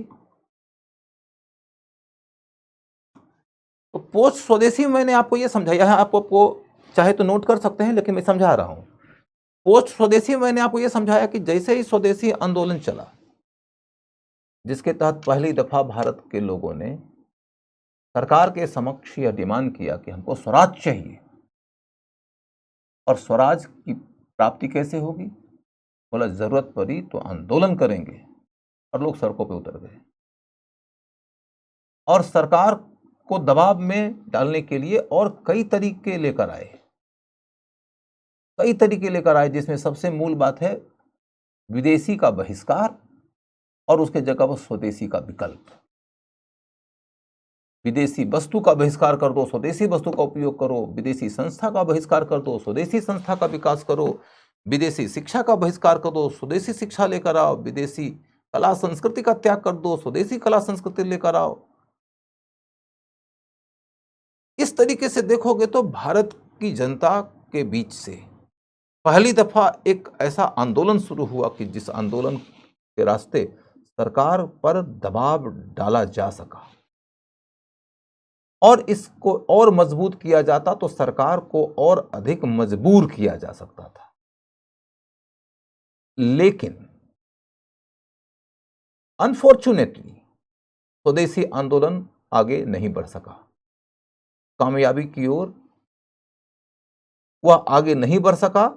तो पोस्ट स्वदेशी मैंने आपको यह समझाया है, आपको चाहे तो नोट कर सकते हैं, लेकिन मैं समझा रहा हूं। पोस्ट स्वदेशी मैंने आपको यह समझाया कि जैसे ही स्वदेशी आंदोलन चला, जिसके तहत पहली दफा भारत के लोगों ने सरकार के समक्ष यह डिमांड किया कि हमको स्वराज चाहिए, और स्वराज की प्राप्ति कैसे होगी? बोला जरूरत पड़ी तो आंदोलन करेंगे, और लोग सड़कों पर उतर गए और सरकार को दबाव में डालने के लिए और कई तरीके लेकर आए, जिसमें सबसे मूल बात है विदेशी का बहिष्कार और उसके जगह पर स्वदेशी का विकल्प। विदेशी वस्तु का बहिष्कार कर दो, स्वदेशी वस्तु का उपयोग करो। विदेशी संस्था का बहिष्कार कर दो, स्वदेशी संस्था का विकास करो। विदेशी शिक्षा का बहिष्कार कर दो, स्वदेशी शिक्षा लेकर आओ। विदेशी कला संस्कृति का त्याग कर दो, स्वदेशी कला संस्कृति लेकर आओ। इस तरीके से देखोगे तो भारत की जनता के बीच से पहली दफा एक ऐसा आंदोलन शुरू हुआ कि जिस आंदोलन के रास्ते सरकार पर दबाव डाला जा सका, और इसको और मजबूत किया जाता तो सरकार को और अधिक मजबूर किया जा सकता था। लेकिन अनफॉर्चुनेटली स्वदेशी आंदोलन आगे नहीं बढ़ सका, कामयाबी की ओर वह आगे नहीं बढ़ सका।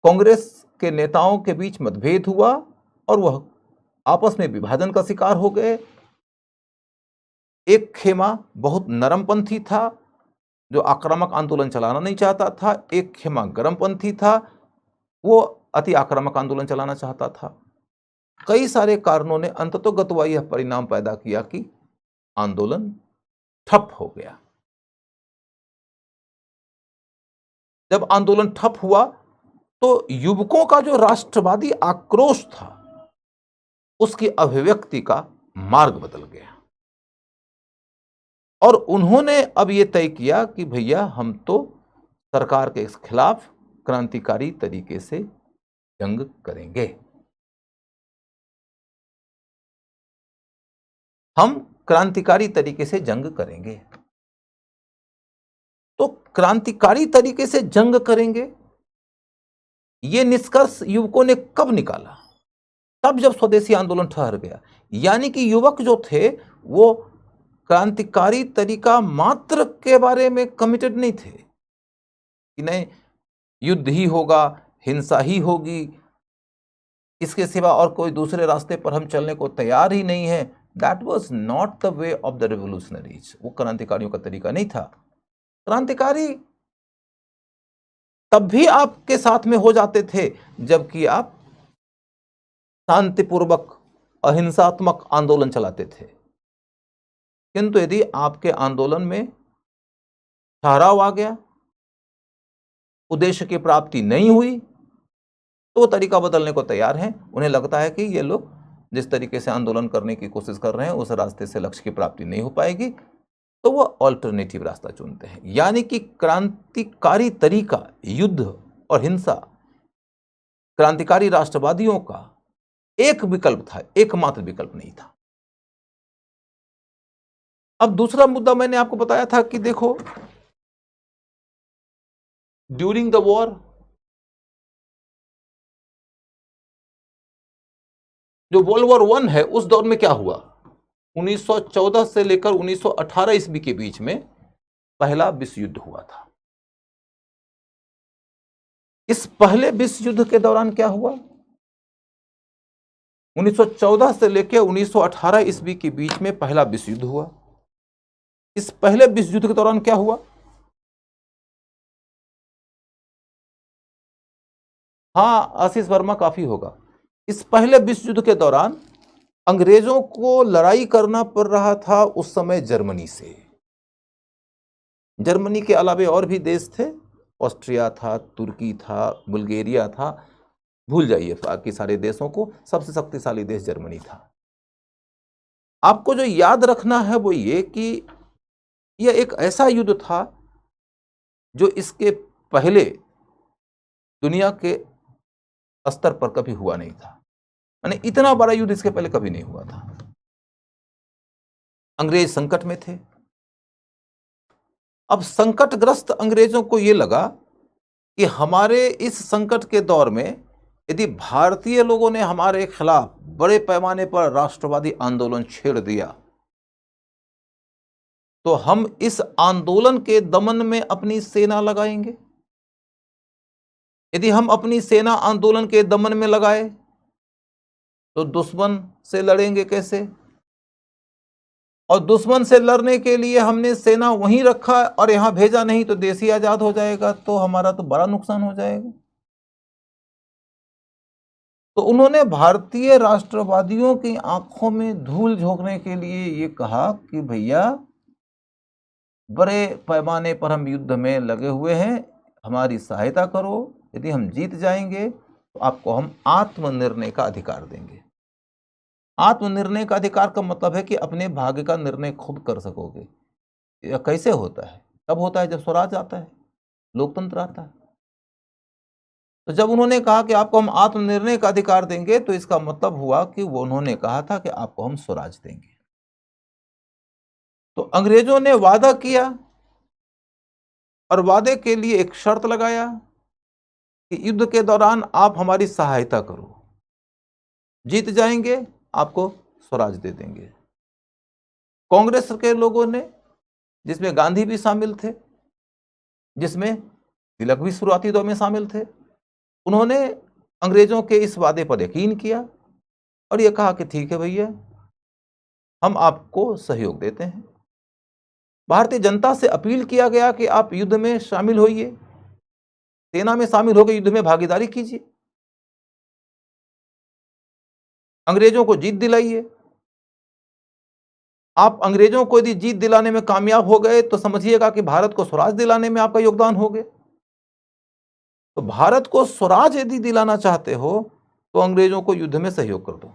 कांग्रेस के नेताओं के बीच मतभेद हुआ और वह आपस में विभाजन का शिकार हो गए। एक खेमा बहुत नरमपंथी था जो आक्रामक आंदोलन चलाना नहीं चाहता था, एक खेमा गर्मपंथी था, वो अति आक्रामक आंदोलन चलाना चाहता था। कई सारे कारणों ने अंततोगत्वा यह परिणाम पैदा किया कि आंदोलन ठप हो गया। जब आंदोलन ठप हुआ तो युवकों का जो राष्ट्रवादी आक्रोश था उसकी अभिव्यक्ति का मार्ग बदल गया, और उन्होंने अब यह तय किया कि भैया हम तो सरकार के खिलाफ क्रांतिकारी तरीके से जंग करेंगे, हम क्रांतिकारी तरीके से जंग करेंगे। तो क्रांतिकारी तरीके से जंग करेंगे ये निष्कर्ष युवकों ने कब निकाला? तब जब स्वदेशी आंदोलन ठहर गया। यानी कि युवक जो थे वो क्रांतिकारी तरीका मात्र के बारे में कमिटेड नहीं थे कि नहीं युद्ध ही होगा, हिंसा ही होगी, इसके सिवा और कोई दूसरे रास्ते पर हम चलने को तैयार ही नहीं है। That was not the way of the revolutionaries. वो क्रांतिकारियों का तरीका नहीं था। क्रांतिकारी तब भी आपके साथ में हो जाते थे जबकि आप शांतिपूर्वक अहिंसात्मक आंदोलन चलाते थे। किंतु यदि आपके आंदोलन में ठहराव आ गया, उद्देश्य की प्राप्ति नहीं हुई, तो वो तरीका बदलने को तैयार हैं। उन्हें लगता है कि ये लोग जिस तरीके से आंदोलन करने की कोशिश कर रहे हैं उस रास्ते से लक्ष्य की प्राप्ति नहीं हो पाएगी, तो वो ऑल्टरनेटिव रास्ता चुनते हैं। यानी कि क्रांतिकारी तरीका युद्ध और हिंसा क्रांतिकारी राष्ट्रवादियों का एक विकल्प था, एकमात्र विकल्प नहीं था। अब दूसरा मुद्दा मैंने आपको बताया था कि देखो, ड्यूरिंग द वॉर जो वर्ल्ड वॉर 1 है उस दौर में क्या हुआ, 1914 से लेकर 1918 ईस्वी के बीच में पहला विश्व युद्ध हुआ था। इस पहले विश्व युद्ध के दौरान क्या हुआ, 1914 से लेकर 1918 ईस्वी के बीच में पहला विश्व युद्ध हुआ। इस पहले विश्व युद्ध के दौरान क्या हुआ, हां आशीष वर्मा काफी होगा। इस पहले विश्व युद्ध के दौरान अंग्रेजों को लड़ाई करना पड़ रहा था उस समय जर्मनी से। जर्मनी के अलावे और भी देश थे, ऑस्ट्रिया था, तुर्की था, बुल्गारिया था, भूल जाइए बाकी सारे देशों को। सबसे शक्तिशाली देश जर्मनी था। आपको जो याद रखना है वो ये कि यह एक ऐसा युद्ध था जो इसके पहले दुनिया के स्तर पर कभी हुआ नहीं था। यानी इतना बड़ा युद्ध इसके पहले कभी नहीं हुआ था। अंग्रेज संकट में थे। अब संकटग्रस्त अंग्रेजों को यह लगा कि हमारे इस संकट के दौर में यदि भारतीय लोगों ने हमारे खिलाफ बड़े पैमाने पर राष्ट्रवादी आंदोलन छेड़ दिया तो हम इस आंदोलन के दमन में अपनी सेना लगाएंगे। यदि हम अपनी सेना आंदोलन के दमन में लगाए तो दुश्मन से लड़ेंगे कैसे, और दुश्मन से लड़ने के लिए हमने सेना वहीं रखा और यहां भेजा नहीं तो देश ही आजाद हो जाएगा, तो हमारा तो बड़ा नुकसान हो जाएगा। तो उन्होंने भारतीय राष्ट्रवादियों की आंखों में धूल झोंकने के लिए ये कहा कि भैया बड़े पैमाने पर हम युद्ध में लगे हुए हैं, हमारी सहायता करो। यदि हम जीत जाएंगे तो आपको हम आत्मनिर्णय का अधिकार देंगे। आत्मनिर्णय का अधिकार का मतलब है कि अपने भाग्य का निर्णय खुद कर सकोगे। यह कैसे होता है, तब होता है जब स्वराज आता है, लोकतंत्र आता है। तो जब उन्होंने कहा कि आपको हम आत्मनिर्णय का अधिकार देंगे तो इसका मतलब हुआ कि वो उन्होंने कहा था कि आपको हम स्वराज देंगे। तो अंग्रेजों ने वादा किया और वादे के लिए एक शर्त लगाया कि युद्ध के दौरान आप हमारी सहायता करो, जीत जाएंगे आपको स्वराज दे देंगे। कांग्रेस के लोगों ने, जिसमें गांधी भी शामिल थे, जिसमें तिलक भी शुरुआती दौर में शामिल थे, उन्होंने अंग्रेजों के इस वादे पर यकीन किया और यह कहा कि ठीक है भैया, हम आपको सहयोग देते हैं। भारतीय जनता से अपील किया गया कि आप युद्ध में शामिल होइए, सेना में शामिल होकर युद्ध में भागीदारी कीजिए, अंग्रेजों को जीत दिलाइए। आप अंग्रेजों को यदि जीत दिलाने में कामयाब हो गए तो समझिएगा कि भारत को स्वराज दिलाने में आपका योगदान हो गया। तो भारत को स्वराज यदि दिलाना चाहते हो तो अंग्रेजों को युद्ध में सहयोग कर दो।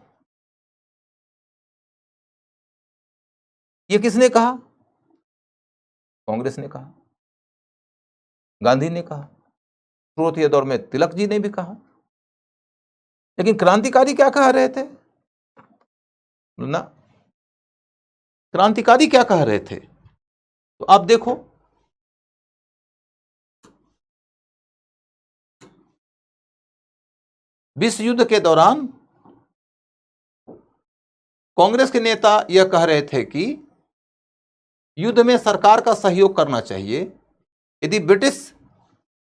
यह किसने कहा, कांग्रेस ने कहा, गांधी ने कहा, शुरुआती दौर में तिलक जी ने भी कहा। लेकिन क्रांतिकारी क्या कह रहे थे ना, क्रांतिकारी क्या कह रहे थे, तो आप देखो, विश्व युद्ध के दौरान कांग्रेस के नेता यह कह रहे थे कि युद्ध में सरकार का सहयोग करना चाहिए, यदि ब्रिटिश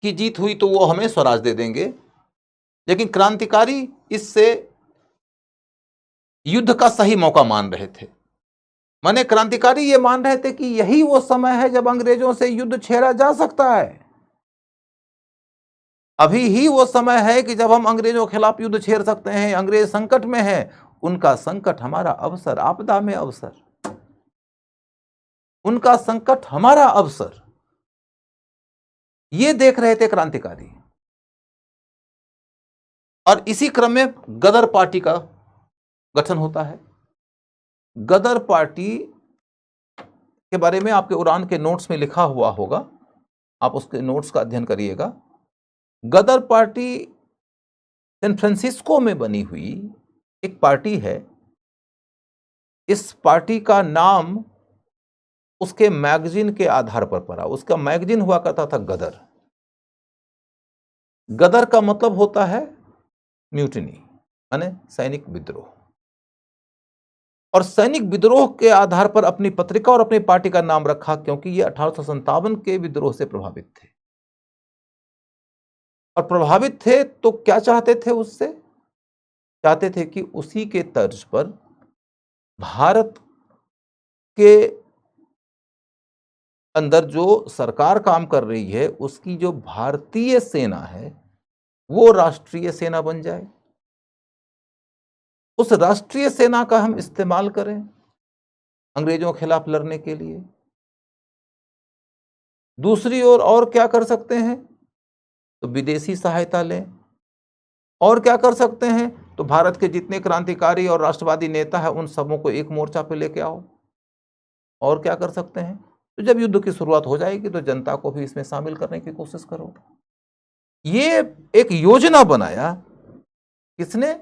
की जीत हुई तो वो हमें स्वराज दे देंगे। लेकिन क्रांतिकारी इससे युद्ध का सही मौका मान रहे थे। माने क्रांतिकारी ये मान रहे थे कि यही वो समय है जब अंग्रेजों से युद्ध छेड़ा जा सकता है। अभी ही वो समय है कि जब हम अंग्रेजों के खिलाफ युद्ध छेड़ सकते हैं। अंग्रेज संकट में है, उनका संकट हमारा अवसर, आपदा में अवसर, उनका संकट हमारा अवसर, ये देख रहे थे क्रांतिकारी। और इसी क्रम में गदर पार्टी का गठन होता है। गदर पार्टी के बारे में आपके उड़ान के नोट्स में लिखा हुआ होगा, आप उसके नोट्स का अध्ययन करिएगा। गदर पार्टी सैन फ्रांसिस्को में बनी हुई एक पार्टी है। इस पार्टी का नाम उसके मैगजीन के आधार पर पड़ा। उसका मैगजीन हुआ करता था गदर। गदर का मतलब होता है म्यूटिनी, माने सैनिक विद्रोह। और सैनिक विद्रोह के आधार पर अपनी पत्रिका और अपनी पार्टी का नाम रखा, क्योंकि ये 1857 के विद्रोह से प्रभावित थे। और प्रभावित थे तो क्या चाहते थे उससे? चाहते थे कि उसी के तर्ज पर भारत के अंदर जो सरकार काम कर रही है, उसकी जो भारतीय सेना है वो राष्ट्रीय सेना बन जाए, उस राष्ट्रीय सेना का हम इस्तेमाल करें अंग्रेजों के खिलाफ लड़ने के लिए। दूसरी ओर और क्या कर सकते हैं? तो विदेशी सहायता लें। और क्या कर सकते हैं? तो भारत के जितने क्रांतिकारी और राष्ट्रवादी नेता हैं उन सबों को एक मोर्चा पे लेके आओ। और क्या कर सकते हैं? तो जब युद्ध की शुरुआत हो जाएगी तो जनता को भी इसमें शामिल करने की कोशिश करो। ये एक योजना बनाया। किसने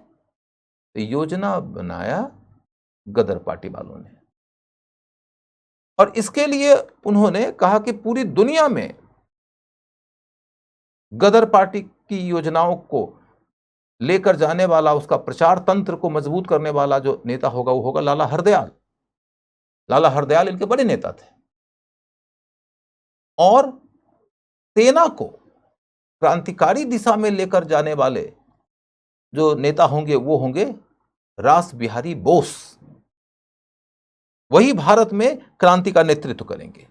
योजना बनाया? गदर पार्टी वालों ने। और इसके लिए उन्होंने कहा कि पूरी दुनिया में गदर पार्टी की योजनाओं को लेकर जाने वाला, उसका प्रचार तंत्र को मजबूत करने वाला जो नेता होगा वो होगा लाला हरदयाल। लाला हरदयाल इनके बड़े नेता थे। और सेना को क्रांतिकारी दिशा में लेकर जाने वाले जो नेता होंगे वो होंगे रास बिहारी बोस। वही भारत में क्रांति का नेतृत्व करेंगे,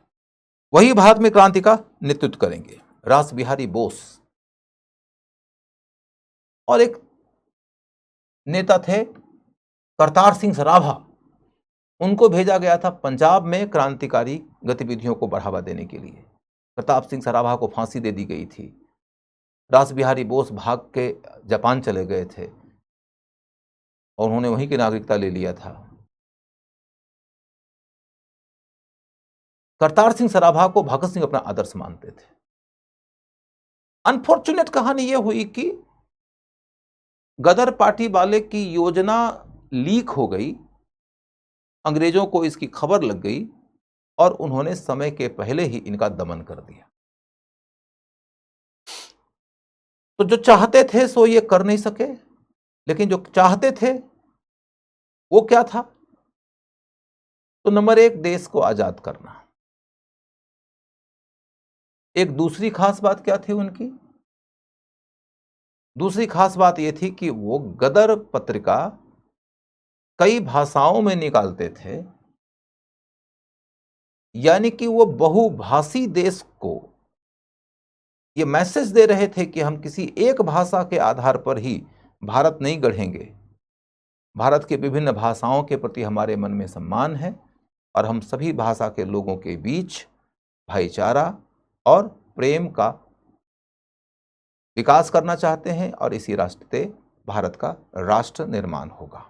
वही भारत में क्रांति का नेतृत्व करेंगे, रास बिहारी बोस। और एक नेता थे करतार सिंह सराभा। उनको भेजा गया था पंजाब में क्रांतिकारी गतिविधियों को बढ़ावा देने के लिए। प्रताप सिंह सराभा को फांसी दे दी गई थी। रास बिहारी बोस भाग के जापान चले गए थे और उन्होंने वहीं की नागरिकता ले लिया था। करतार सिंह सराभा को भगत सिंह अपना आदर्श मानते थे। अनफॉर्चुनेट कहानी यह हुई कि गदर पार्टी वाले की योजना लीक हो गई, अंग्रेजों को इसकी खबर लग गई और उन्होंने समय के पहले ही इनका दमन कर दिया। तो जो चाहते थे सो ये कर नहीं सके, लेकिन जो चाहते थे वो क्या था? तो नंबर एक, देश को आजाद करना। एक दूसरी खास बात क्या थी उनकी? दूसरी खास बात यह थी कि वो गदर पत्रिका कई भाषाओं में निकालते थे, यानी कि वो बहुभाषी देश को ये मैसेज दे रहे थे कि हम किसी एक भाषा के आधार पर ही भारत नहीं गढ़ेंगे। भारत के विभिन्न भाषाओं के प्रति हमारे मन में सम्मान है और हम सभी भाषा के लोगों के बीच भाईचारा और प्रेम का विकास करना चाहते हैं और इसी रास्ते से भारत का राष्ट्र निर्माण होगा।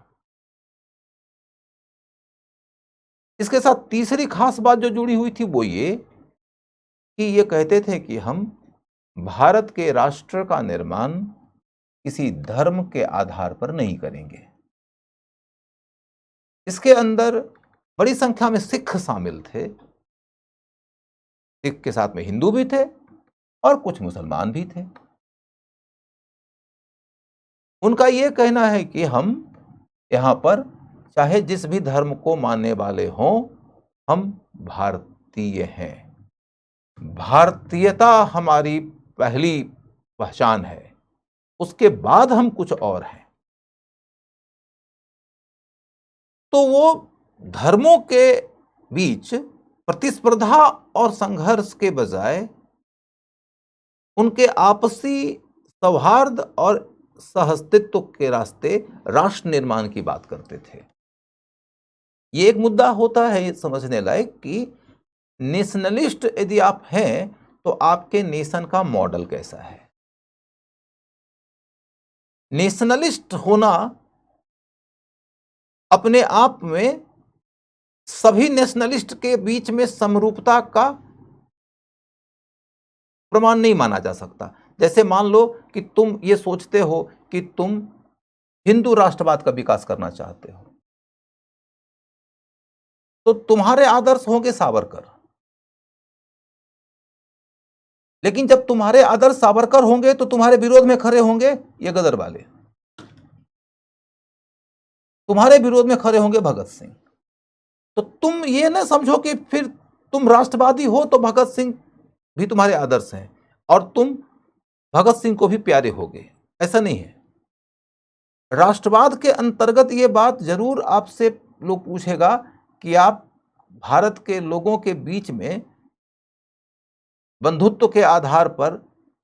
इसके साथ तीसरी खास बात जो जुड़ी हुई थी वो ये कि ये कहते थे कि हम भारत के राष्ट्र का निर्माण किसी धर्म के आधार पर नहीं करेंगे। इसके अंदर बड़ी संख्या में सिख शामिल थे। सिख के साथ में हिंदू भी थे और कुछ मुसलमान भी थे। उनका ये कहना है कि हम यहाँ पर चाहे जिस भी धर्म को मानने वाले हों, हम भारतीय हैं, भारतीयता हमारी पहली पहचान है, उसके बाद हम कुछ और हैं। तो वो धर्मों के बीच प्रतिस्पर्धा और संघर्ष के बजाय उनके आपसी सौहार्द और सहअस्तित्व के रास्ते राष्ट्र निर्माण की बात करते थे। ये एक मुद्दा होता है ये समझने लायक कि नेशनलिस्ट यदि आप हैं तो आपके नेशन का मॉडल कैसा है। नेशनलिस्ट होना अपने आप में सभी नेशनलिस्ट के बीच में समरूपता का प्रमाण नहीं माना जा सकता। जैसे मान लो कि तुम ये सोचते हो कि तुम हिंदू राष्ट्रवाद का विकास करना चाहते हो, तो तुम्हारे आदर्श होंगे सावरकर, लेकिन जब तुम्हारे आदर्श सावरकर होंगे तो तुम्हारे विरोध में खड़े होंगे ये गदर वाले, तुम्हारे विरोध में खड़े होंगे भगत सिंह। तो तुम ये ना समझो कि फिर तुम राष्ट्रवादी हो तो भगत सिंह भी तुम्हारे आदर्श हैं और तुम भगत सिंह को भी प्यारे होगे, ऐसा नहीं है। राष्ट्रवाद के अंतर्गत ये बात जरूर आपसे लोग पूछेगा कि आप भारत के लोगों के बीच में बंधुत्व के आधार पर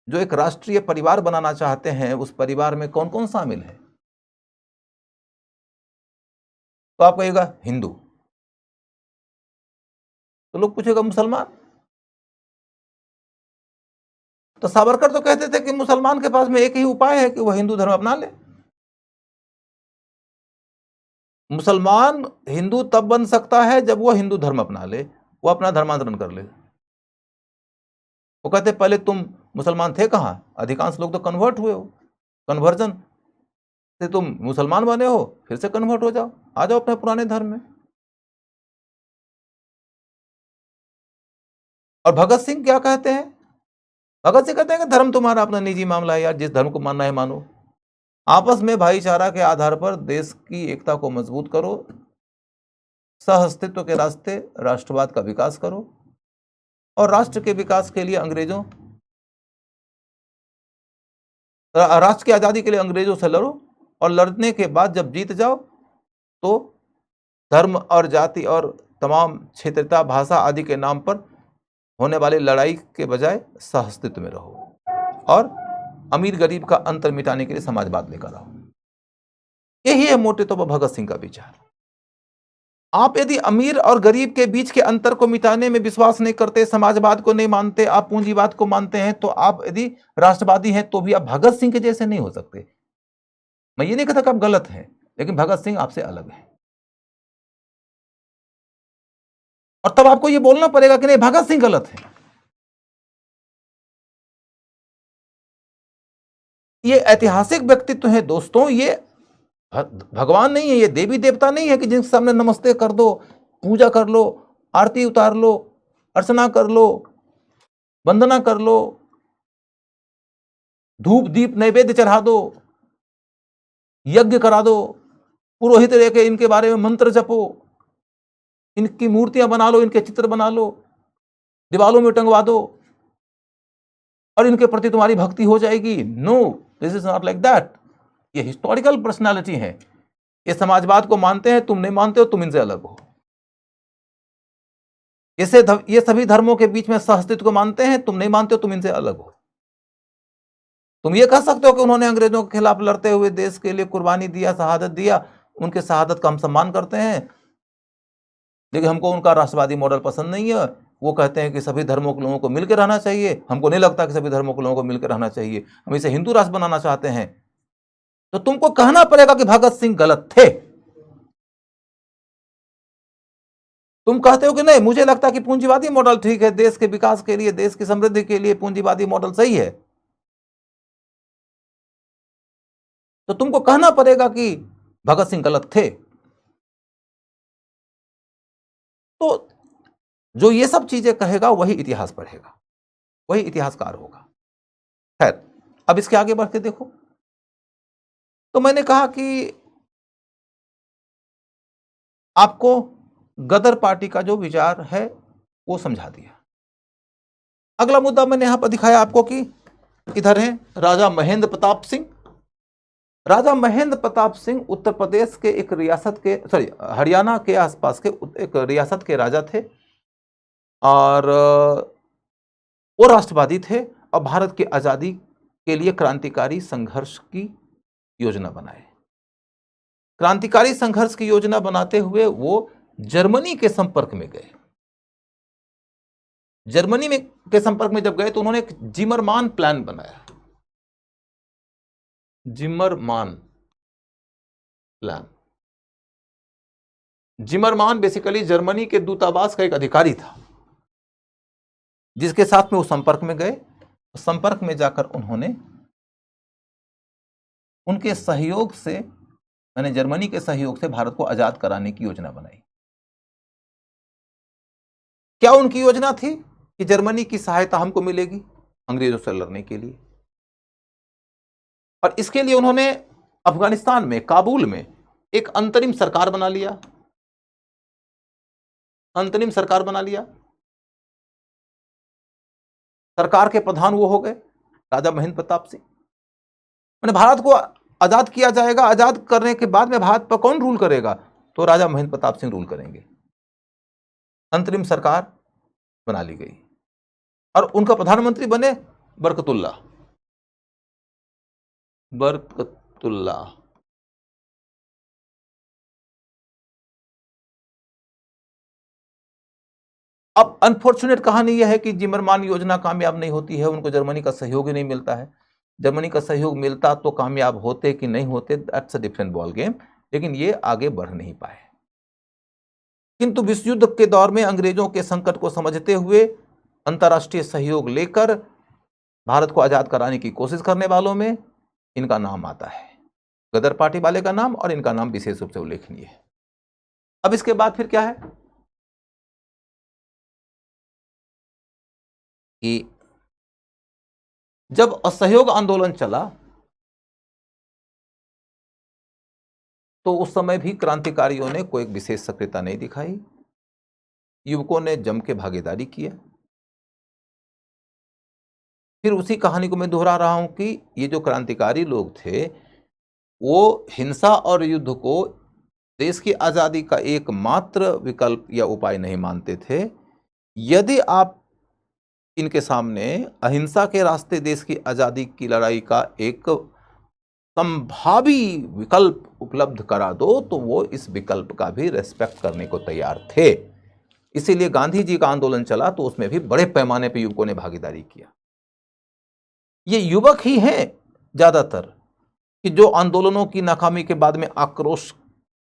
जो एक राष्ट्रीय परिवार बनाना चाहते हैं, उस परिवार में कौन कौन शामिल है? तो आप कहिएगा हिंदू, तो लोग पूछेगा मुसलमान। तो सावरकर तो कहते थे कि मुसलमान के पास में एक ही उपाय है कि वह हिंदू धर्म अपना ले। मुसलमान हिंदू तब बन सकता है जब वह हिंदू धर्म अपना ले, वो अपना धर्मांतरण कर ले। वो कहते पहले तुम मुसलमान थे कहां, अधिकांश लोग तो कन्वर्ट हुए हो, कन्वर्जन से तुम मुसलमान बने हो, फिर से कन्वर्ट हो जाओ, आ जाओ अपने पुराने धर्म में। और भगत सिंह क्या कहते हैं? भगत सिंह कहते हैं कि धर्म तुम्हारा अपना निजी मामला है यार, जिस धर्म को मानना है मानो, आपस में भाईचारा के आधार पर देश की एकता को मजबूत करो, सहअस्तित्व के रास्ते राष्ट्रवाद का विकास करो और राष्ट्र के विकास के लिए राष्ट्र की आजादी के लिए अंग्रेजों से लड़ो और लड़ने के बाद जब जीत जाओ तो धर्म और जाति और तमाम क्षेत्रता भाषा आदि के नाम पर होने वाली लड़ाई के बजाय सहअस्तित्व में रहो और अमीर गरीब का अंतर मिटाने के लिए समाजवाद लेकर आओ। यही है मोटे तौर पर भगत सिंह का विचार। आप यदि अमीर और गरीब के बीच के अंतर को मिटाने में विश्वास नहीं करते, समाजवाद को नहीं मानते, आप पूंजीवाद को मानते हैं, तो आप यदि राष्ट्रवादी हैं तो भी आप भगत सिंह के जैसे नहीं हो सकते। मैं ये नहीं कहता कि आप गलत हैं, लेकिन भगत सिंह आपसे अलग है। और तब आपको ये बोलना पड़ेगा कि नहीं भगत सिंह गलत है। ये ऐतिहासिक व्यक्तित्व है दोस्तों, ये भगवान नहीं है, ये देवी देवता नहीं है कि जिनके सामने नमस्ते कर दो, पूजा कर लो, आरती उतार लो, अर्चना कर लो, वंदना कर लो, धूप दीप नैवेद्य चढ़ा दो, यज्ञ करा दो, पुरोहित लेके इनके बारे में मंत्र जपो, इनकी मूर्तियां बना लो, इनके चित्र बना लो, दीवालों में टंगवा दो और इनके प्रति तुम्हारी भक्ति हो जाएगी। No, this is not like that. ये हिस्टोरिकल पर्सनालिटी है, ये समाजवाद को मानते हैं, तुम नहीं मानते हो, तुम इनसे अलग हो। ये सभी धर्मों के बीच में सहअस्तित्व को मानते हैं, तुम नहीं मानते हो, तुम इनसे अलग हो। तुम ये कह सकते हो कि उन्होंने अंग्रेजों के खिलाफ लड़ते हुए देश के लिए कुर्बानी दिया, शहादत दिया, उनके शहादत का हम सम्मान करते हैं, लेकिन हमको उनका राष्ट्रवादी मॉडल पसंद नहीं है। वो कहते हैं कि सभी धर्मों के लोगों को मिलकर रहना चाहिए, हमको नहीं लगता कि सभी धर्मों के लोगों को मिलकर रहना चाहिए, हम इसे हिंदू राष्ट्र बनाना चाहते हैं। तो तुमको कहना पड़ेगा कि भगत सिंह गलत थे। तुम कहते हो कि नहीं, मुझे लगता है कि पूंजीवादी मॉडल ठीक है, देश के विकास के लिए, देश की समृद्धि के लिए पूंजीवादी मॉडल सही है, तो तुमको कहना पड़ेगा कि भगत सिंह गलत थे। तो जो ये सब चीजें कहेगा वही इतिहास पढ़ेगा, वही इतिहासकार होगा। खैर, अब इसके आगे बढ़ के देखो। तो मैंने कहा कि आपको गदर पार्टी का जो विचार है वो समझा दिया। अगला मुद्दा मैंने यहां पर दिखाया आपको कि इधर है राजा महेंद्र प्रताप सिंह। राजा महेंद्र प्रताप सिंह उत्तर प्रदेश के एक रियासत के हरियाणा के आसपास के एक रियासत के राजा थे और वो राष्ट्रवादी थे और भारत की आजादी के लिए क्रांतिकारी संघर्ष की योजना बनाए। क्रांतिकारी संघर्ष की योजना बनाते हुए वो जर्मनी के संपर्क में गए। जर्मनी में के संपर्क में जब गए तो उन्होंने एक जिमरमान प्लान बनाया। जिमरमान प्लान। जिमरमान बेसिकली जर्मनी के दूतावास का एक अधिकारी था जिसके साथ में वो संपर्क में गए। संपर्क में जाकर उन्होंने उनके सहयोग से, मैंने जर्मनी के सहयोग से भारत को आजाद कराने की योजना बनाई। क्या उनकी योजना थी कि जर्मनी की सहायता हमको मिलेगी अंग्रेजों से लड़ने के लिए, और इसके लिए उन्होंने अफगानिस्तान में काबुल में एक अंतरिम सरकार बना लिया। अंतरिम सरकार बना लिया। सरकार के प्रधान वो हो गए राजा महेंद्र प्रताप सिंह। मैंने भारत को आजाद किया जाएगा, आजाद करने के बाद में भारत पर कौन रूल करेगा, तो राजा महेंद्र प्रताप सिंह रूल करेंगे। अंतरिम सरकार बना ली गई और उनका प्रधानमंत्री बने बरकतुल्ला। बरकतुल्ला अब अनफॉर्चुनेट कहानी यह है कि जिमरमान योजना कामयाब नहीं होती है, उनको जर्मनी का सहयोग ही नहीं मिलता है। जर्मनी का सहयोग मिलता तो कामयाब होते कि नहीं होते, that's a different ball game, लेकिन ये आगे बढ़ नहीं पाए। किंतु विश्व युद्ध के दौर में अंग्रेजों के संकट को समझते हुए अंतर्राष्ट्रीय सहयोग लेकर भारत को आजाद कराने की कोशिश करने वालों में इनका नाम आता है, गदर पार्टी वाले का नाम, और इनका नाम विशेष रूप से उल्लेखनीय है। अब इसके बाद फिर क्या है कि जब असहयोग आंदोलन चला तो उस समय भी क्रांतिकारियों ने कोई विशेष सक्रियता नहीं दिखाई। युवकों ने जम के भागीदारी किया। फिर उसी कहानी को मैं दोहरा रहा हूं कि ये जो क्रांतिकारी लोग थे वो हिंसा और युद्ध को देश की आजादी का एकमात्र विकल्प या उपाय नहीं मानते थे। यदि आप इनके सामने अहिंसा के रास्ते देश की आजादी की लड़ाई का एक संभावी विकल्प उपलब्ध करा दो तो वो इस विकल्प का भी रेस्पेक्ट करने को तैयार थे। इसीलिए गांधी जी का आंदोलन चला तो उसमें भी बड़े पैमाने पर युवकों ने भागीदारी किया। ये युवक ही हैं ज्यादातर कि जो आंदोलनों की नाकामी के बाद में आक्रोश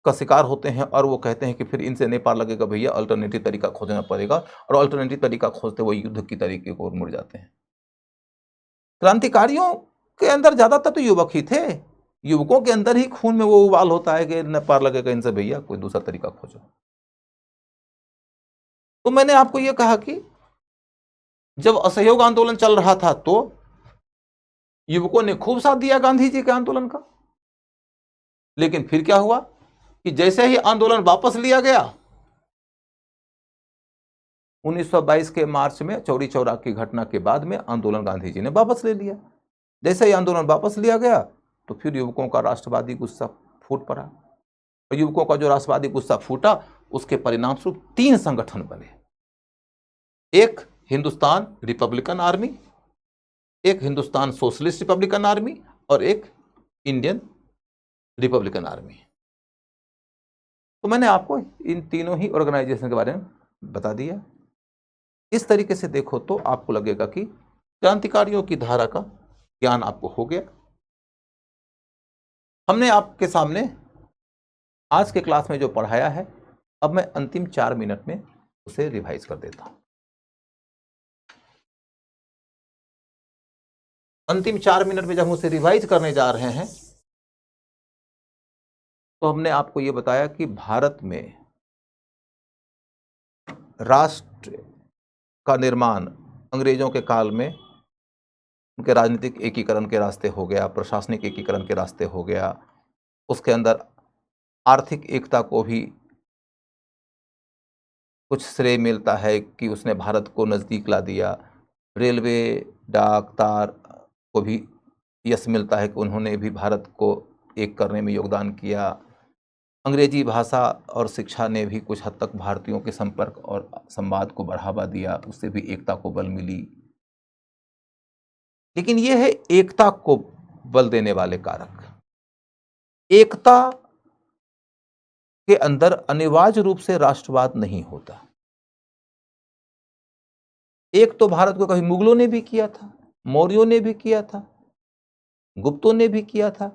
का शिकार होते हैं और वो कहते हैं कि फिर इनसे नहीं पार लगेगा भैया, अल्टरनेटिव तरीका खोजना पड़ेगा, और अल्टरनेटिव तरीका खोजते वो युद्ध की तरीके को मुड़ जाते हैं। क्रांतिकारियों के अंदर ज्यादातर तो युवक ही थे। युवकों के अंदर ही खून में वो उबाल होता है कि न पार लगेगा इनसे भैया, कोई दूसरा तरीका खोजो। तो मैंने आपको यह कहा कि जब असहयोग आंदोलन चल रहा था तो युवकों ने खूब साथ दिया गांधी जी के आंदोलन का, लेकिन फिर क्या हुआ कि जैसे ही आंदोलन वापस लिया गया 1922 के मार्च में चौरी चौरा की घटना के बाद में आंदोलन गांधी जी ने वापस ले लिया। जैसे ही आंदोलन वापस लिया गया तो फिर युवकों का राष्ट्रवादी गुस्सा फूट पड़ा, और युवकों का जो राष्ट्रवादी गुस्सा फूटा उसके परिणाम स्वरूप 3 संगठन बने। एक हिंदुस्तान रिपब्लिकन आर्मी, एक हिंदुस्तान सोशलिस्ट रिपब्लिकन आर्मी, और एक इंडियन रिपब्लिकन आर्मी। तो मैंने आपको इन तीनों ही ऑर्गेनाइजेशन के बारे में बता दिया। इस तरीके से देखो तो आपको लगेगा कि क्रांतिकारियों की धारा का ज्ञान आपको हो गया। हमने आपके सामने आज के क्लास में जो पढ़ाया है, अब मैं अंतिम 4 मिनट में उसे रिवाइज कर देता हूं। अंतिम 4 मिनट में जब हम उसे रिवाइज करने जा रहे हैं तो हमने आपको यह बताया कि भारत में राष्ट्र का निर्माण अंग्रेजों के काल में उनके राजनीतिक एकीकरण के रास्ते हो गया, प्रशासनिक एकीकरण के रास्ते हो गया, उसके अंदर आर्थिक एकता को भी कुछ श्रेय मिलता है कि उसने भारत को नज़दीक ला दिया। रेलवे, डाक, तार को भी यश मिलता है कि उन्होंने भी भारत को एक करने में योगदान किया। अंग्रेजी भाषा और शिक्षा ने भी कुछ हद तक भारतीयों के संपर्क और संवाद को बढ़ावा दिया, उससे भी एकता को बल मिली। लेकिन यह है एकता को बल देने वाले कारक। एकता के अंदर अनिवार्य रूप से राष्ट्रवाद नहीं होता। एक तो भारत को कभी मुगलों ने भी किया था, मौर्यों ने भी किया था, गुप्तों ने भी किया था।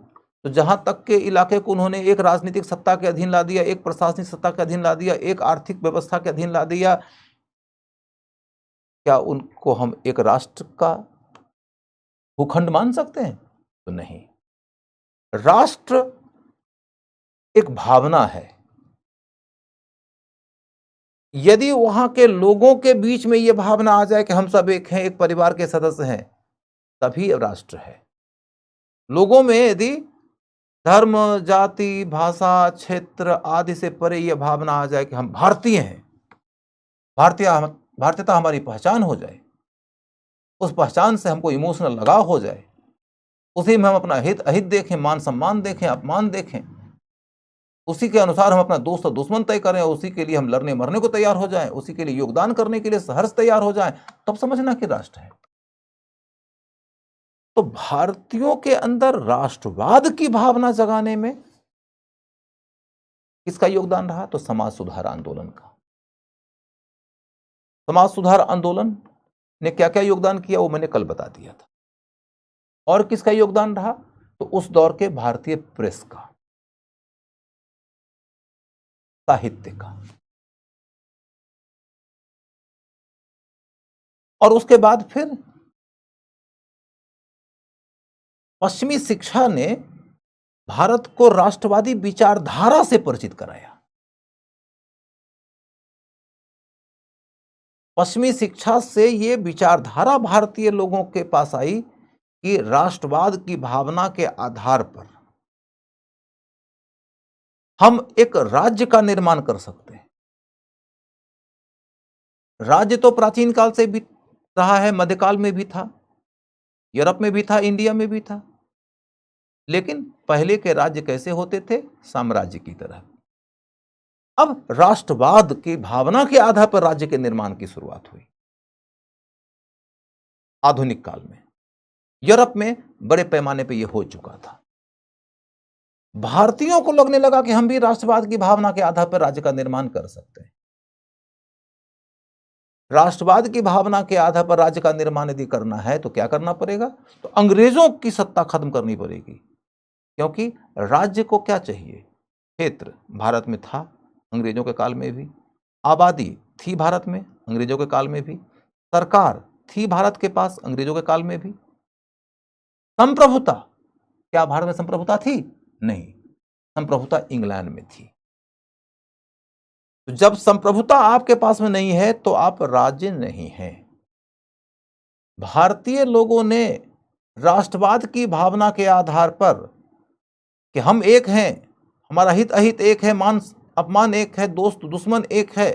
तो जहां तक के इलाके को उन्होंने एक राजनीतिक सत्ता के अधीन ला दिया, एक प्रशासनिक सत्ता के अधीन ला दिया, एक आर्थिक व्यवस्था के अधीन ला दिया, क्या उनको हम एक राष्ट्र का भूखंड मान सकते हैं? तो नहीं। राष्ट्र एक भावना है। यदि वहां के लोगों के बीच में यह भावना आ जाए कि हम सब एक हैं, एक परिवार के सदस्य हैं, तभी राष्ट्र है। लोगों में यदि धर्म, जाति, भाषा, क्षेत्र आदि से परे यह भावना आ जाए कि हम भारतीय हैं, भारतीयता हमारी पहचान हो जाए, उस पहचान से हमको इमोशनल लगाव हो जाए, उसी में हम अपना हित अहित देखें, मान सम्मान देखें, अपमान देखें, उसी के अनुसार हम अपना दोस्त और दुश्मन तय करें, उसी के लिए हम लड़ने मरने को तैयार हो जाएं, उसी के लिए योगदान करने के लिए सहर्ष तैयार हो जाएं, तब समझना कि राष्ट्र है। तो भारतीयों के अंदर राष्ट्रवाद की भावना जगाने में किसका योगदान रहा? तो समाज सुधार आंदोलन का। समाज सुधार आंदोलन ने क्या क्या योगदान किया वो मैंने कल बता दिया था। और किसका योगदान रहा? तो उस दौर के भारतीय प्रेस का, साहित्य का। और उसके बाद फिर पश्चिमी शिक्षा ने भारत को राष्ट्रवादी विचारधारा से परिचित कराया। पश्चिमी शिक्षा से यह विचारधारा भारतीय लोगों के पास आई कि राष्ट्रवाद की भावना के आधार पर हम एक राज्य का निर्माण कर सकते हैं। राज्य तो प्राचीन काल से भी रहा है, मध्यकाल में भी था, यूरोप में भी था, इंडिया में भी था। लेकिन पहले के राज्य कैसे होते थे? साम्राज्य की तरह। अब राष्ट्रवाद की भावना के आधार पर राज्य के निर्माण की शुरुआत हुई आधुनिक काल में। यूरोप में बड़े पैमाने पर यह हो चुका था। भारतीयों को लगने लगा कि हम भी राष्ट्रवाद की भावना के आधार पर राज्य का निर्माण कर सकते हैं। राष्ट्रवाद की भावना के आधार पर राज्य का निर्माण यदि करना है तो क्या करना पड़ेगा? तो अंग्रेजों की सत्ता खत्म करनी पड़ेगी। क्योंकि राज्य को क्या चाहिए? क्षेत्र भारत में था अंग्रेजों के काल में भी, आबादी थी भारत में अंग्रेजों के काल में भी, सरकार थी भारत के पास अंग्रेजों के काल में भी। संप्रभुता, क्या भारत में संप्रभुता थी? नहीं, संप्रभुता इंग्लैंड में थी। तो जब संप्रभुता आपके पास में नहीं है तो आप राज्य नहीं हैं। भारतीय लोगों ने राष्ट्रवाद की भावना के आधार पर कि हम एक हैं, हमारा हित अहित एक है, मान अपमान एक है, दोस्त दुश्मन एक है,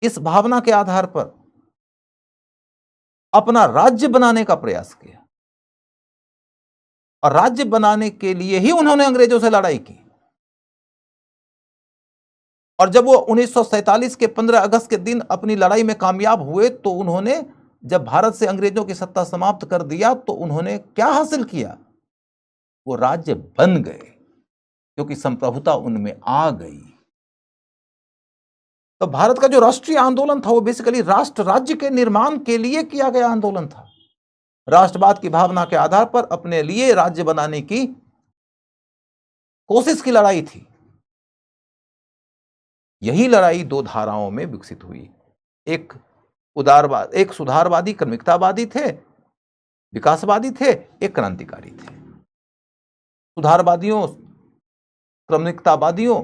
इस भावना के आधार पर अपना राज्य बनाने का प्रयास किया। और राज्य बनाने के लिए ही उन्होंने अंग्रेजों से लड़ाई की। और जब वो 1947 के 15 अगस्त के दिन अपनी लड़ाई में कामयाब हुए तो उन्होंने जब भारत से अंग्रेजों की सत्ता समाप्त कर दिया तो उन्होंने क्या हासिल किया? वो राज्य बन गए, क्योंकि संप्रभुता उनमें आ गई। तो भारत का जो राष्ट्रीय आंदोलन था वो बेसिकली राष्ट्र राज्य के निर्माण के लिए किया गया आंदोलन था। राष्ट्रवाद की भावना के आधार पर अपने लिए राज्य बनाने की कोशिश की लड़ाई थी। यही लड़ाई दो धाराओं में विकसित हुई। एक उदारवाद, एक सुधारवादी क्रमिकतावादी थे, विकासवादी थे, एक क्रांतिकारी थे। सुधारवादियों, क्रमिकतावादियों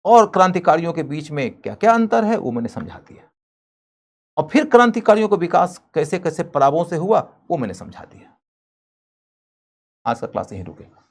और क्रांतिकारियों के बीच में क्या क्या अंतर है वो मैंने समझा दिया। और फिर क्रांतिकारियों को विकास कैसे कैसे पड़ावों से हुआ वो मैंने समझा दिया। आज का क्लास यहीं रुकेगा।